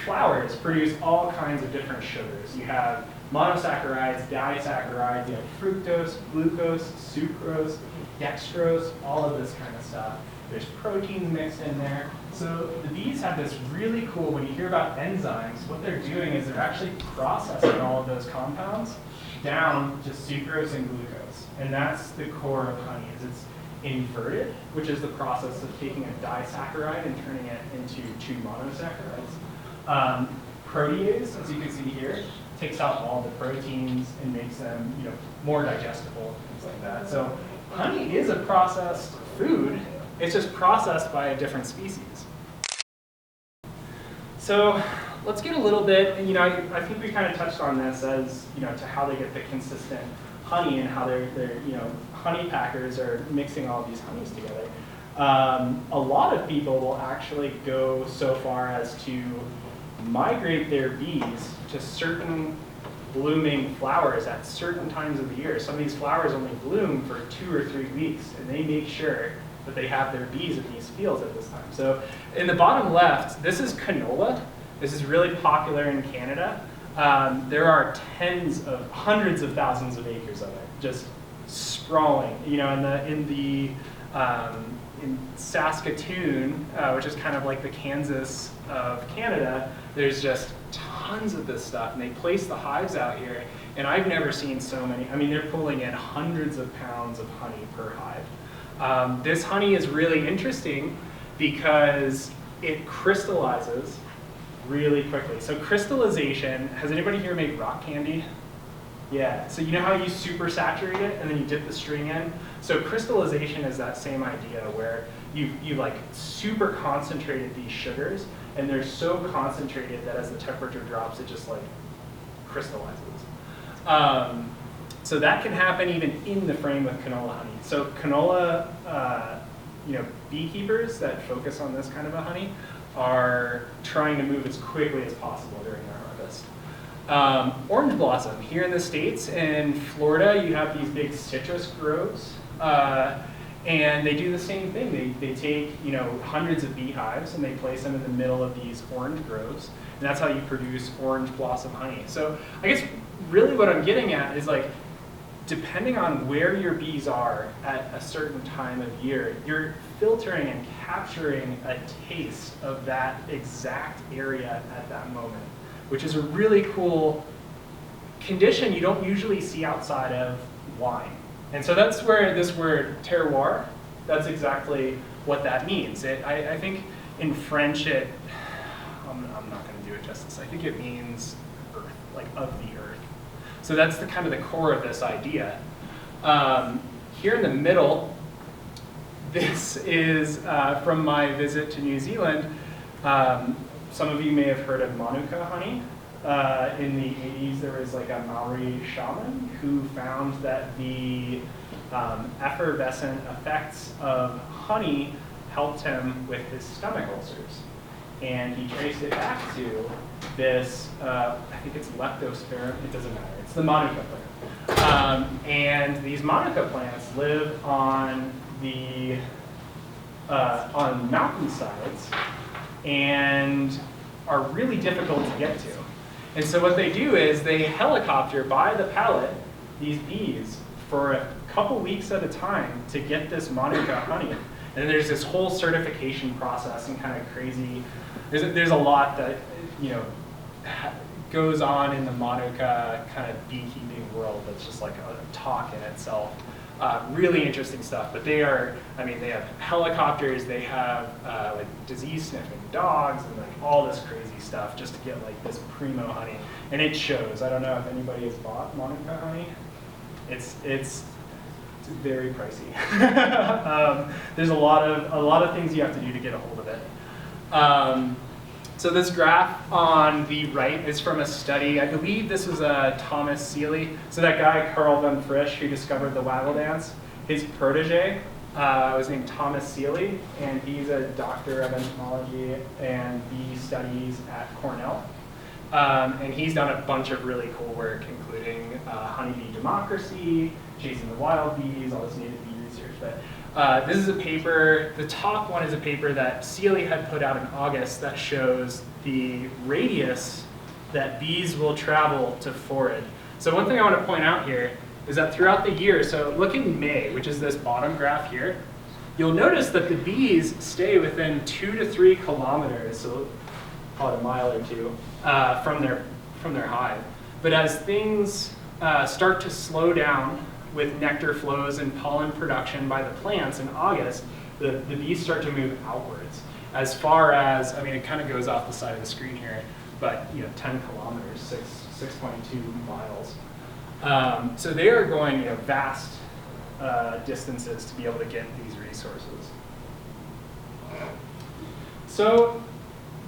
flowers produce all kinds of different sugars. You have monosaccharides, disaccharides, you have fructose, glucose, sucrose, dextrose, all of this kind of stuff. There's proteins mixed in there. So the bees have this really cool, when you hear about enzymes, what they're doing is they're actually processing all of those compounds down to sucrose and glucose. And that's the core of honey, is it's inverted, which is the process of taking a disaccharide and turning it into two monosaccharides. Protease, as you can see here, takes out all the proteins and makes them more digestible and things like that. So honey is a processed food. It's just processed by a different species. So let's get a little bit, and I think we kind of touched on this as to how they get the consistent honey and how they're honey packers are mixing all these honeys together. A lot of people will actually go so far as to migrate their bees to certain blooming flowers at certain times of the year. Some of these flowers only bloom for 2 or 3 weeks, and they make sure that they have their bees in these fields at this time. So in the bottom left, this is canola. This is really popular in Canada. There are hundreds of thousands of acres of it, just sprawling. In Saskatoon, which is kind of like the Kansas of Canada, there's just tons of this stuff, and they place the hives out here, and I've never seen so many. I mean, they're pulling in hundreds of pounds of honey per hive. This honey is really interesting because it crystallizes really quickly. So crystallization, has anybody here made rock candy? Yeah, so you know how you super saturate it and then you dip the string in? So crystallization is that same idea where you like super concentrated these sugars, and they're so concentrated that as the temperature drops, it just like crystallizes. So that can happen even in the frame with canola honey. So canola, beekeepers that focus on this kind of a honey are trying to move as quickly as possible during their harvest. Orange blossom, here in the States, in Florida, you have these big citrus groves, and they do the same thing. They take hundreds of beehives and they place them in the middle of these orange groves, and that's how you produce orange blossom honey. So I guess really what I'm getting at is like, depending on where your bees are at a certain time of year, you're filtering and capturing a taste of that exact area at that moment, which is a really cool condition you don't usually see outside of wine. And so that's where this word terroir, that's exactly what that means. I think in French I'm not going to do it justice. I think it means earth, like of the earth. So that's the kind of the core of this idea. Here in the middle, this is from my visit to New Zealand. Some of you may have heard of Manuka honey. In the 80s, there was like a Maori shaman who found that the effervescent effects of honey helped him with his stomach ulcers. And he traced it back to this, I think it's leptospira, it doesn't matter, it's the Manuka plant. And these Manuka plants live on mountainsides and are really difficult to get to. And so what they do is they helicopter by the pallet these bees for a couple weeks at a time to get this Manuka honey. And then there's this whole certification process and kind of crazy, there's a lot that goes on in the Manuka kind of beekeeping world that's just like a talk in itself. Really interesting stuff, but they have helicopters, they have like disease sniffing dogs and like all this crazy stuff just to get like this primo honey, and it shows. I don't know if anybody has bought Manuka honey. It's very pricey. There's a lot of things you have to do to get a hold of it. So this graph on the right is from a study. I believe this was Thomas Seeley. So that guy, Carl von Frisch, who discovered the waggle dance, his protege was named Thomas Seeley, and he's a doctor of entomology and bee studies at Cornell. And he's done a bunch of really cool work, including honeybee democracy, chasing the wild bees, all this native bee research. But this is a paper, the top one is a paper that Seeley had put out in August that shows the radius that bees will travel to forage. So one thing I want to point out here is that throughout the year, so look in May, which is this bottom graph here, you'll notice that the bees stay within 2 to 3 kilometers, so call it a mile or two, from their hive. But as things start to slow down with nectar flows and pollen production by the plants in August, the bees start to move outwards. As far as, I mean, it kind of goes off the side of the screen here, but 10 kilometers, 6.2 miles. So they are going vast distances to be able to get these resources. So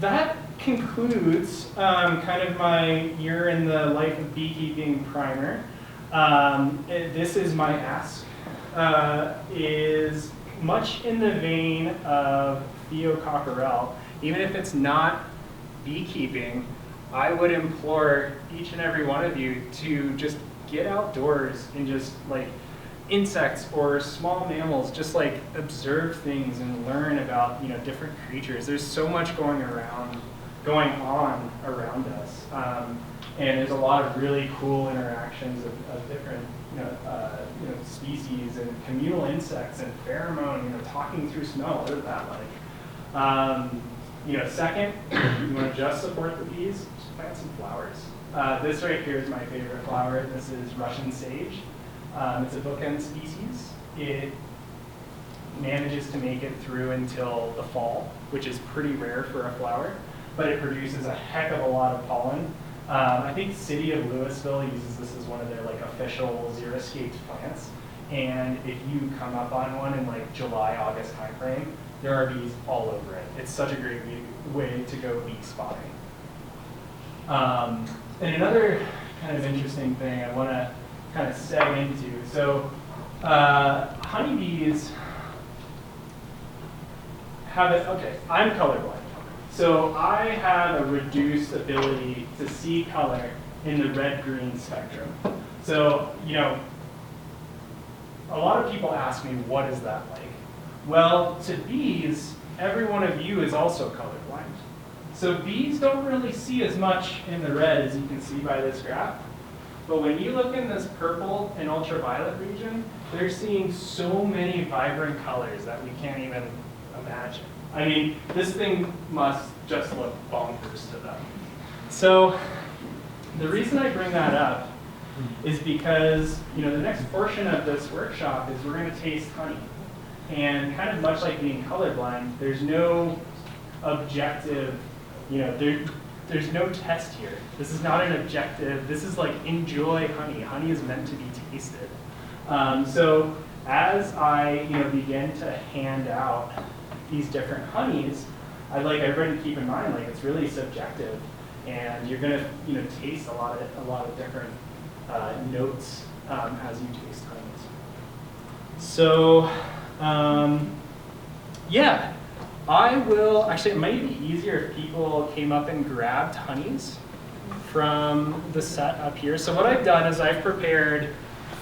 that concludes kind of my year in the life of beekeeping primer. This is my ask, is much in the vein of Theo Cockerell. Even if it's not beekeeping, I would implore each and every one of you to just get outdoors and just like insects or small mammals, just like observe things and learn about different creatures. There's so much going on around us. And there's a lot of really cool interactions of different species and communal insects and pheromone, talking through smell. What is that like? Second, you want to just support the bees, just plant some flowers. This right here is my favorite flower. This is Russian sage. It's a bookend species. It manages to make it through until the fall, which is pretty rare for a flower, but it produces a heck of a lot of pollen. I think City of Louisville uses this as one of their official xeriscaped plants. And if you come up on one in July, August timeframe, there are bees all over it. It's such a great way to go bee spotting. And another kind of interesting thing I want to kind of seg into. So honeybees have it, okay, I'm colorblind. So I have a reduced ability to see color in the red-green spectrum. So, a lot of people ask me, what is that like? Well, to bees, every one of you is also colorblind. So bees don't really see as much in the red as you can see by this graph. But when you look in this purple and ultraviolet region, they're seeing so many vibrant colors that we can't even imagine. I mean, this thing must just look bonkers to them. So the reason I bring that up is because, the next portion of this workshop is we're going to taste honey. And kind of much like being colorblind, there's no objective, there's no test here. This is not an objective. This is enjoy honey. Honey is meant to be tasted. So as I begin to hand out these different honeys, I'd like everybody to keep in mind it's really subjective, and you're going to taste a lot of different notes as you taste honeys. So yeah, I will actually. It might be easier if people came up and grabbed honeys from the set up here. So what I've done is I've prepared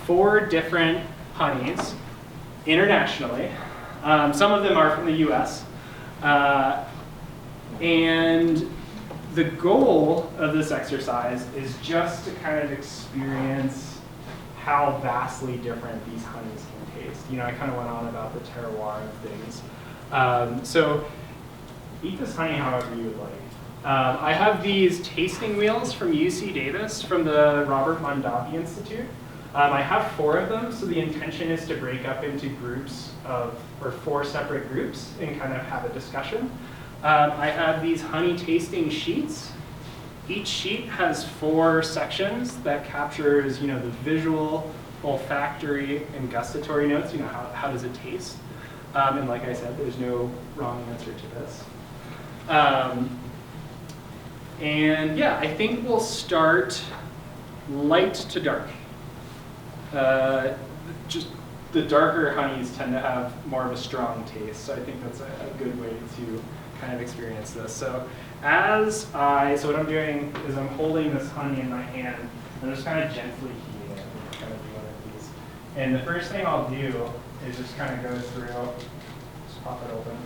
4 different honeys internationally. Some of them are from the US. And the goal of this exercise is just to kind of experience how vastly different these honeys can taste. I kind of went on about the terroir of things. So eat this honey however you would like. I have these tasting wheels from UC Davis from the Robert Mondavi Institute. I have 4 of them, so the intention is to break up into groups or 4 separate groups and kind of have a discussion. I have these honey tasting sheets. Each sheet has 4 sections that captures, the visual, olfactory and gustatory notes. You know, how does it taste? And like I said, there's no wrong answer to this. And yeah, I think we'll start light to dark. Just the darker honeys tend to have more of a strong taste, so I think that's a good way to kind of experience this. So what I'm doing is I'm holding this honey in my hand, and I'm just kind of gently heating it. I'm kind of doing one of these. And the first thing I'll do is just kind of go through, just pop it open,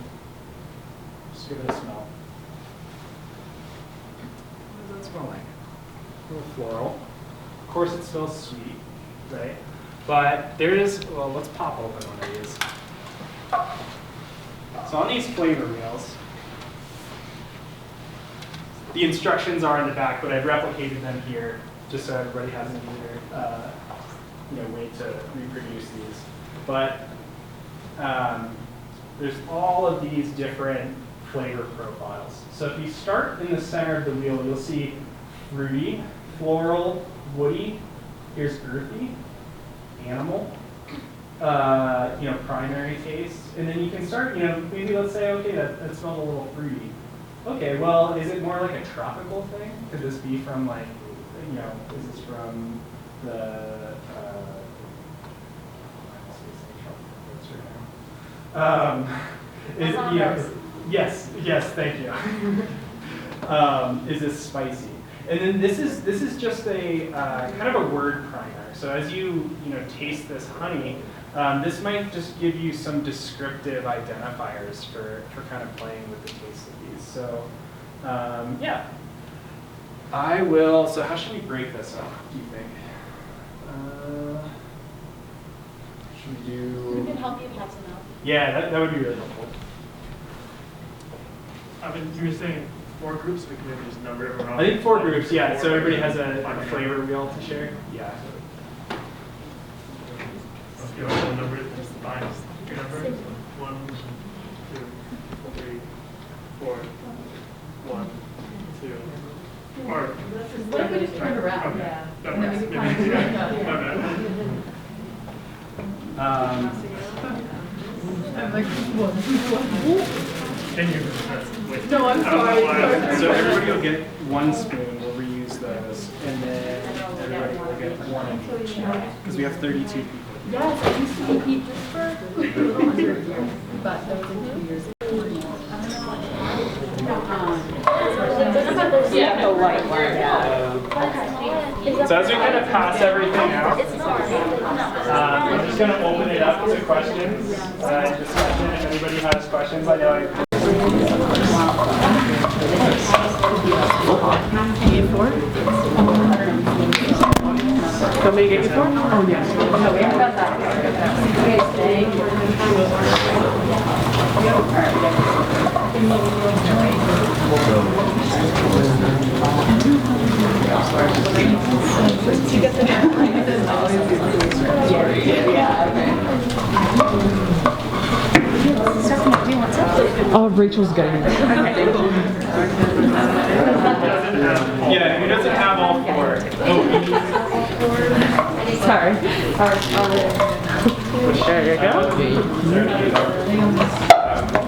just give it a smell. What does that smell like? A little floral. Of course it smells sweet, right? But there is, well, let's pop open one of these. So on these flavor wheels, the instructions are in the back, but I've replicated them here just so everybody has an easier way to reproduce these. But there's all of these different flavor profiles. So if you start in the center of the wheel, you'll see fruity, floral, woody, here's earthy, animal, primary taste. And then you can start, maybe let's say, okay, that smells a little fruity. Okay, well, is it more like a tropical thing? Could this be from like, is this from the, yes, thank you. Is this spicy? And then this is just a kind of a word primer. So as you taste this honey, this might just give you some descriptive identifiers for kind of playing with the taste of these. So yeah, I will. So how should we break this up? Do you think? Should we do? We can help you pass them out. Yeah, that would be really helpful. I mean, you were saying 4 groups, we can maybe just number everyone off. I think 4 groups, yeah. So everybody has a flavor wheel to share. Yeah. Let's go ahead and number it. Just find your numbers. 1, 2, 3, 4. 1, 2. Or What if we just turn it around? okay. Yeah. That And then works. we can Maybe, find yeah. I'm like, what? Can you? Wait. No, I'm I don't know sorry. why. So everybody will get 1 spoon. We'll reuse those, and then everybody will get 1 of each, because we have 32 people. Yes, I used to be just for 100 years, but that was in 2 years. Yeah, no white wine. So as we kind of pass everything out, I'm just going to open it up to questions and discussion. If anybody has questions, I know Can you get 4? Want me to get you 4? Oh, yes. No, we haven't got that. Okay, thank you. Oh, Rachel's getting it. yeah, who doesn't have all 4? Sorry. There you go.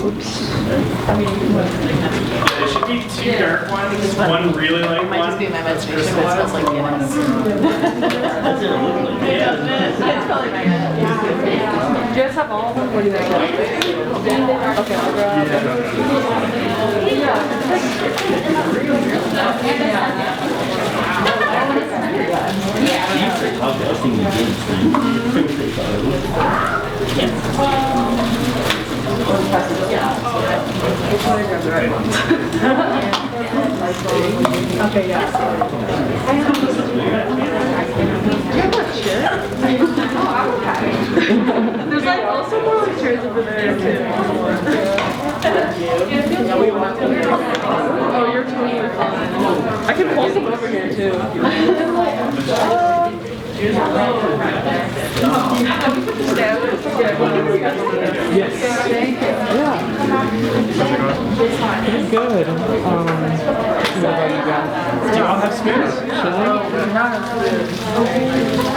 Oops. There should be 2 dark ones, 1 really light one. Might just be my imagination, but it smells like Guinness. It's probably my Do you guys have all of them? What do you think? Okay, I'll grab. Okay, yeah. There's like also more like chairs over there too. Yeah, we want them. Oh, you're totally fine. I can pull some over here too. Yes. Yeah. Good. What about you guys? Do you all have spoons?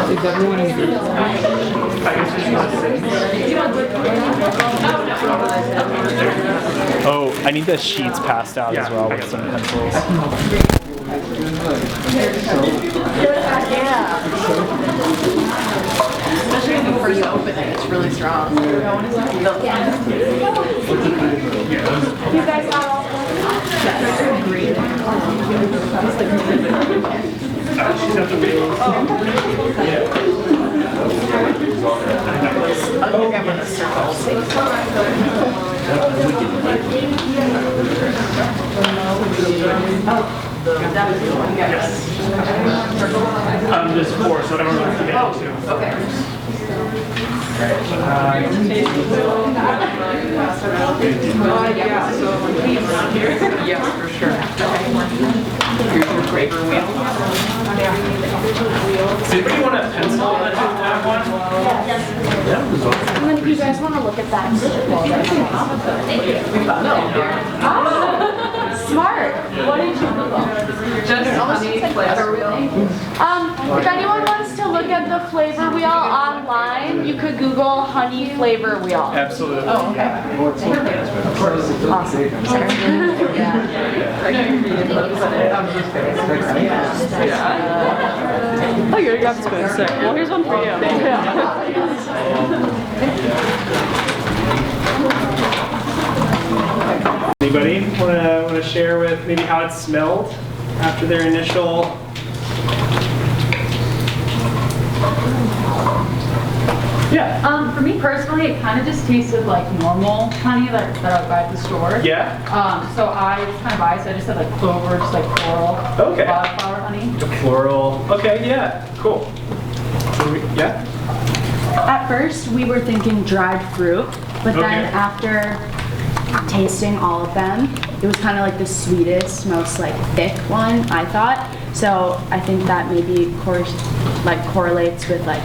They Is everyone in groups? Oh, I need the sheets passed out as well with some pencils. Especially when you first open it, it's really strong. You guys got all There's 4, so I don't know if you get two. Okay. Yeah, so yes, for sure. Here's your graper wheel. Does anybody want a pencil that doesn't have one? And then if you guys want to look at that. Smart. What did you Google? Just honey flavor wheel. If anyone wants to look at the flavor wheel online, you could Google honey flavor wheel. Absolutely. Oh, okay. Awesome. Sorry. Oh, you already got this one. Sick. Well, here's one for you. Anybody want to share with maybe how it smelled after their initial? Yeah. For me personally, it kind of just tasted like normal honey that I would buy at the store. Yeah. So I was kind of biased. I just had like clover, just like floral, Okay. wildflower honey. The floral. Okay. Yeah. Cool. Yeah. At first, we were thinking dried fruit, but then Okay. after tasting all of them, it was kind of like the sweetest, most like thick one, I thought. So I think that maybe correlates with like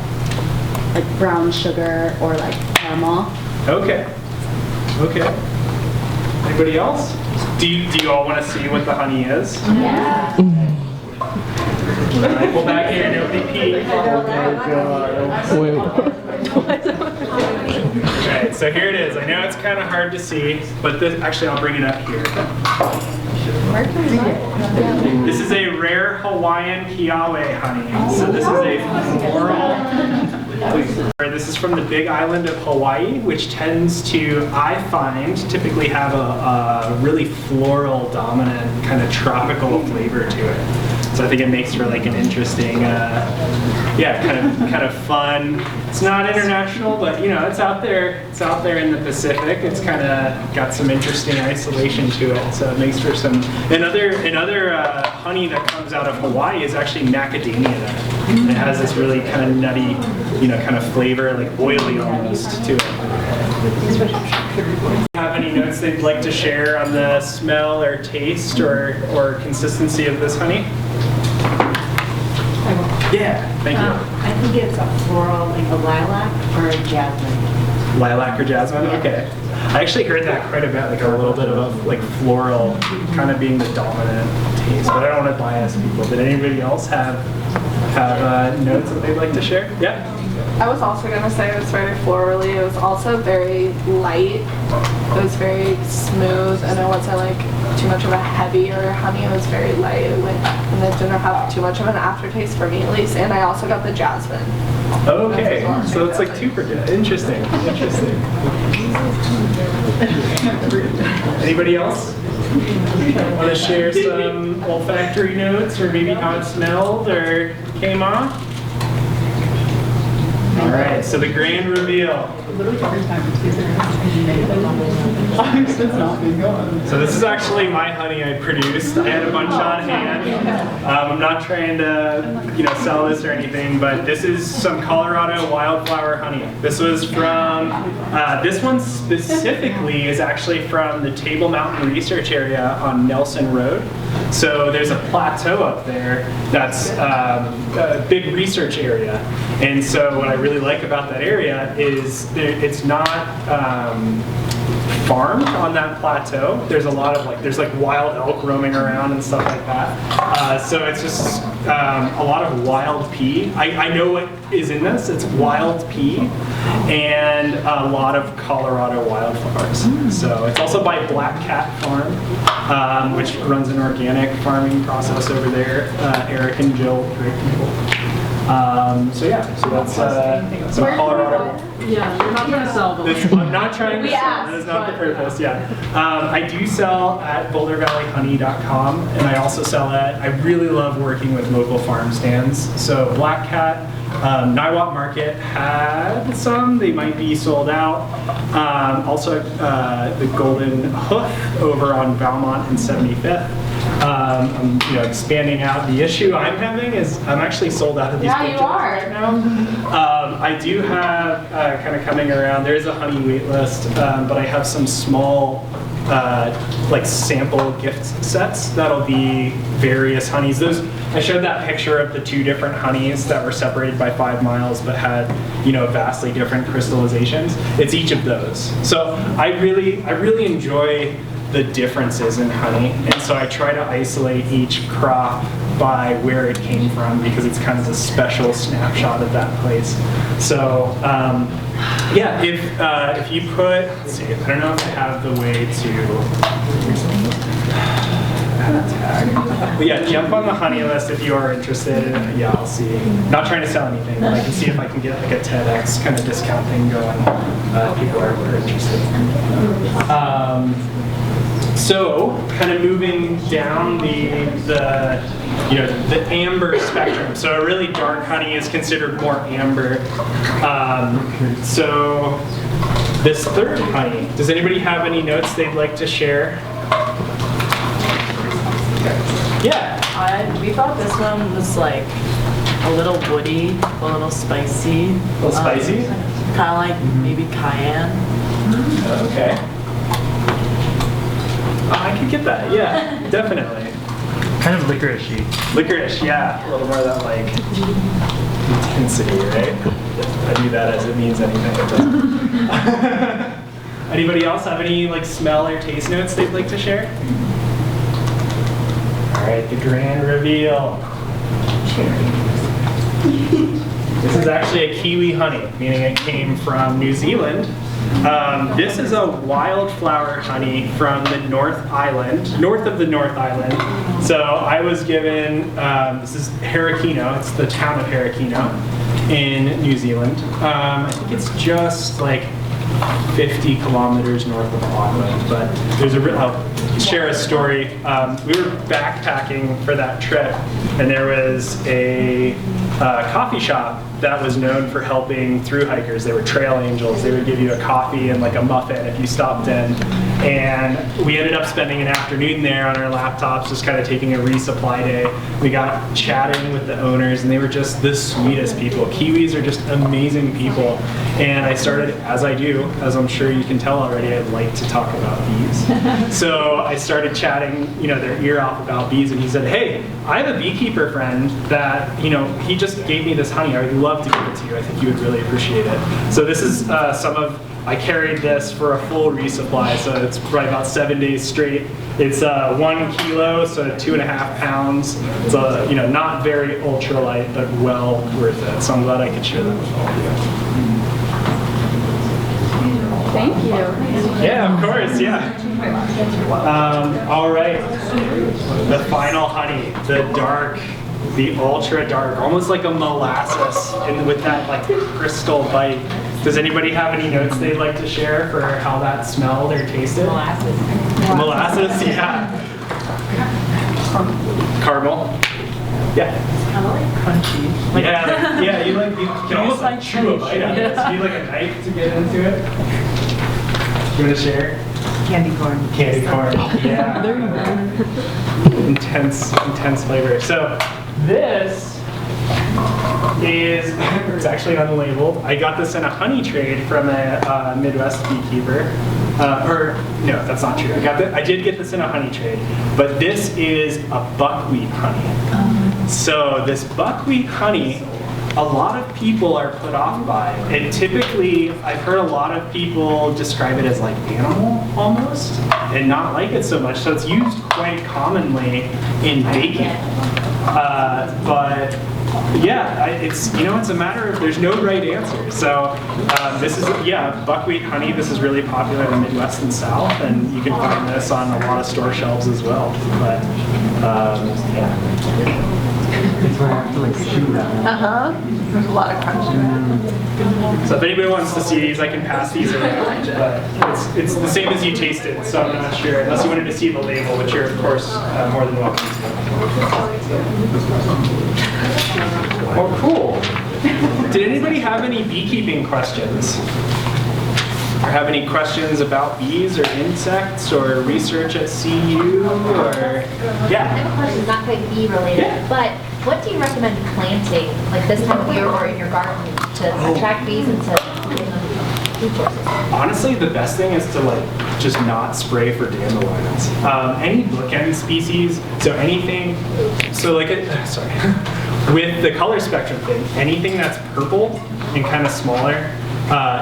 brown sugar or like caramel. Okay. Okay. Anybody else? Do you all want to see what the honey is? Yeah. Alright, pull back here, nobody pee. Alright, so here it is. I know it's kind of hard to see, but this, actually I'll bring it up here. This is a rare Hawaiian Kiawe honey. So this is a floral. This is from the Big Island of Hawaii, which tends to, I find, typically have a really floral dominant kind of tropical flavor to it. So I think it makes for like an interesting, kind of fun. It's not international, but you know, it's out there. It's out there in the Pacific. It's kind of got some interesting isolation to it. So it makes for some. Another honey that comes out of Hawaii is actually macadamia. And it has this really kind of nutty, kind of flavor, like oily almost to it. Have any notes they'd like to share on the smell or taste or consistency of this honey? Yeah, thank you. I think it's a floral, like a lilac or a jasmine. Lilac or jasmine? Okay. I actually heard that quite a bit, like a little bit of a like floral kind of being the dominant taste, but I don't want to bias people. Did anybody else have notes that they'd like to share? Yeah? I was also going to say it was very florally. It was also very light. It was very smooth, and it wasn't like too much of a heavier honey. It was very light, and it didn't have too much of an aftertaste for me at least. And I also got the jasmine. Okay, so it's like 2 for good. Interesting. Anybody else want to share some olfactory notes, or maybe how it smelled or came off? All right, so the grand reveal. So this is actually my honey I produced. I had a bunch on hand. I'm not trying to, sell this or anything, but this is some Colorado wildflower honey. This was from, this one specifically is actually from the Table Mountain Research Area on Nelson Road. So there's a plateau up there that's a big research area. And so what I really like about that area is it's not farmed on that plateau. There's a lot of there's wild elk roaming around and stuff like that. So it's just a lot of wild pea. I know what is in this. It's wild pea and a lot of Colorado wildflowers. So it's also by Black Cat Farm, which runs an organic farming process over there. Eric and Jill, great people. So that's some Colorado. Yeah, we're not trying to sell them. I'm not trying to sell. That is not the purpose. Yeah, I do sell at BoulderValleyHoney.com, and I also sell I really love working with local farm stands. So Black Cat, Niwot Market had some. They might be sold out. Also, the Golden Hoof over on Valmont and 75th. I'm expanding out. The issue I'm having is I'm actually sold out of these pictures right now. I do have kind of coming around. There is a honey wait list, but I have some small sample gift sets that'll be various honeys. I showed that picture of the 2 different honeys that were separated by 5 miles but had vastly different crystallizations. It's each of those. So I really enjoy the differences in honey, and so I try to isolate each crop by where it came from because it's kind of a special snapshot of that place. So if you put, let's see, I don't know if I have the way to add a tag, but yeah, jump on the honey list if you are interested. Yeah, I'll see. Not trying to sell anything, but I can see if I can get a TEDx kind of discount thing going. People are interested. So, kind of moving down the amber spectrum. So a really dark honey is considered more amber. So this third honey, does anybody have any notes they'd like to share? Yeah. We thought this one was a little woody, a little spicy. A little spicy? Kind of like maybe cayenne. Okay. I could get that, yeah, definitely. Kind of licorice-y. Licorice, yeah. A little more of that intensity, right? I do that as it means anything. It doesn't. Anybody else have any smell or taste notes they'd like to share? All right, the grand reveal. This is actually a kiwi honey, meaning it came from New Zealand. This is a wildflower honey from the north of the North Island. So I was given, this is Harakino, it's the town of Harakino in New Zealand. I think it's just 50 kilometers north of Auckland, but there's I'll share a story. We were backpacking for that trip, and there was a coffee shop that was known for helping thru hikers. They were trail angels. They would give you a coffee and a muffin if you stopped in. And we ended up spending an afternoon there on our laptops, just kind of taking a resupply day. We got chatting with the owners, and they were just the sweetest people. Kiwis are just amazing people. And I started, as I do, as I'm sure you can tell already, I like to talk about bees. So I started chatting, their ear off about bees, and he said, hey, I have a beekeeper friend that, he just gave me this honey. I would love to give it to you. I think you would really appreciate it. So this is I carried this for a full resupply, so it's probably about 7 days straight. It's 1 kilo, so 2.5 pounds. It's not very ultralight, but well worth it. So I'm glad I could share that with all of you. Thank you. Yeah, of course, yeah. All right, the final honey, the ultra dark, almost like a molasses, and with that crystal bite. Does anybody have any notes they'd like to share for how that smelled or tasted? Molasses. Molasses, yeah. Caramel. Yeah. Kind of crunchy. Yeah, you can almost chew a bite out of it. So you need a knife to get into it. You want to share? Candy corn. Candy corn, yeah. There you go. Intense flavor. So this is, it's actually unlabeled. I got this in a honey trade from a Midwest beekeeper. No, that's not true. I did get this in a honey trade, but this is a buckwheat honey. So this buckwheat honey a lot of people are put off by. And typically, I've heard a lot of people describe it as like animal almost, and not like it so much. So it's used quite commonly in baking. But yeah, it's it's a matter of there's no right answer. So this is buckwheat honey. This is really popular in the Midwest and South, and you can find this on a lot of store shelves as well. But yeah. There's a lot of crunch. So if anybody wants to see these, I can pass these around. But it's the same as you tasted, so I'm not sure unless you wanted to see the label, which you're of course more than welcome to. Oh, cool. Did anybody have any beekeeping questions? Or have any questions about bees or insects or research at CU or I have a question, not quite bee related, but what do you recommend planting like this time of year or in your garden to attract bees and to give them food sources? Honestly, the best thing is to just not spray for dandelions. Any bookend species, so anything, with the color spectrum thing, anything that's purple and kind of smaller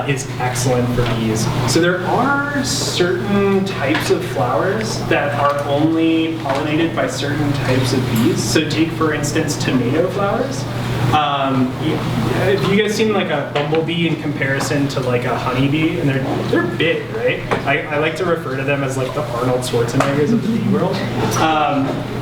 is excellent for bees. So there are certain types of flowers that are only pollinated by certain types of bees. So take, for instance, tomato flowers. Have you guys seen like a bumblebee in comparison to like a honeybee? And they're big, right? I like to refer to them as like the Arnold Schwarzeneggers of the bee world.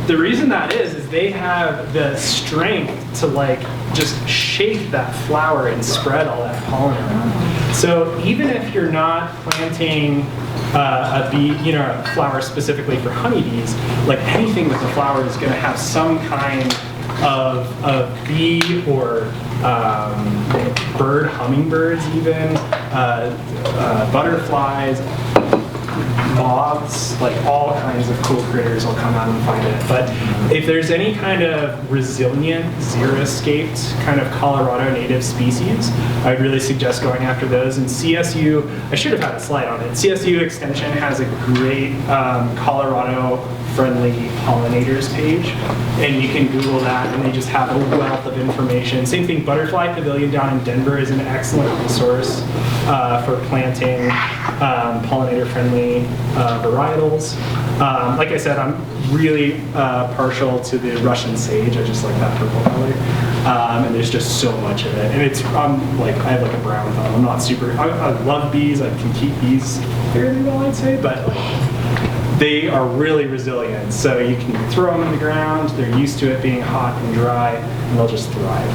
The reason that is they have the strength to like just shake that flower and spread all that pollen around. So even if you're not planting a bee, a flower specifically for honeybees, like anything with a flower is going to have some kind of bee or bird, hummingbirds even, butterflies, moths, like all kinds of cool critters will come out and find it. But if there's any kind of resilient, xeriscaped kind of Colorado native species, I'd really suggest going after those. And CSU, I should have had a slide on it. CSU Extension has a great Colorado friendly pollinators page, and you can Google that and they just have a wealth of information. Same thing, Butterfly Pavilion down in Denver is an excellent resource for planting pollinator friendly varietals. Like I said, I'm really partial to the Russian sage. I just like that purple color. And there's just so much of it. And it's, I have like a brown thumb. I'm not super, I love bees. I can keep bees fairly well, I'd say, but they are really resilient. So you can throw them in the ground. They're used to it being hot and dry, and they'll just thrive.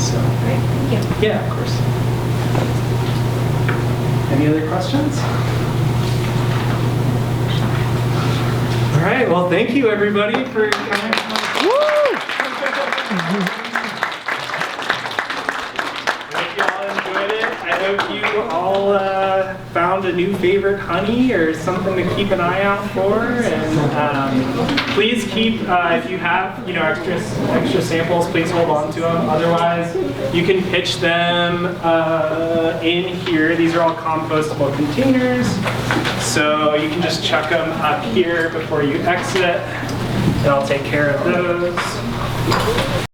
So, Great, thank you. yeah, of course. Any other questions? All right, well, thank you everybody for coming. Hope you all enjoyed it. I hope you all found a new favorite honey or something to keep an eye out for. And please keep, if you have extra samples, please hold on to them. Otherwise, you can pitch them in here. These are all compostable containers. So you can just chuck them up here before you exit, and I'll take care of those.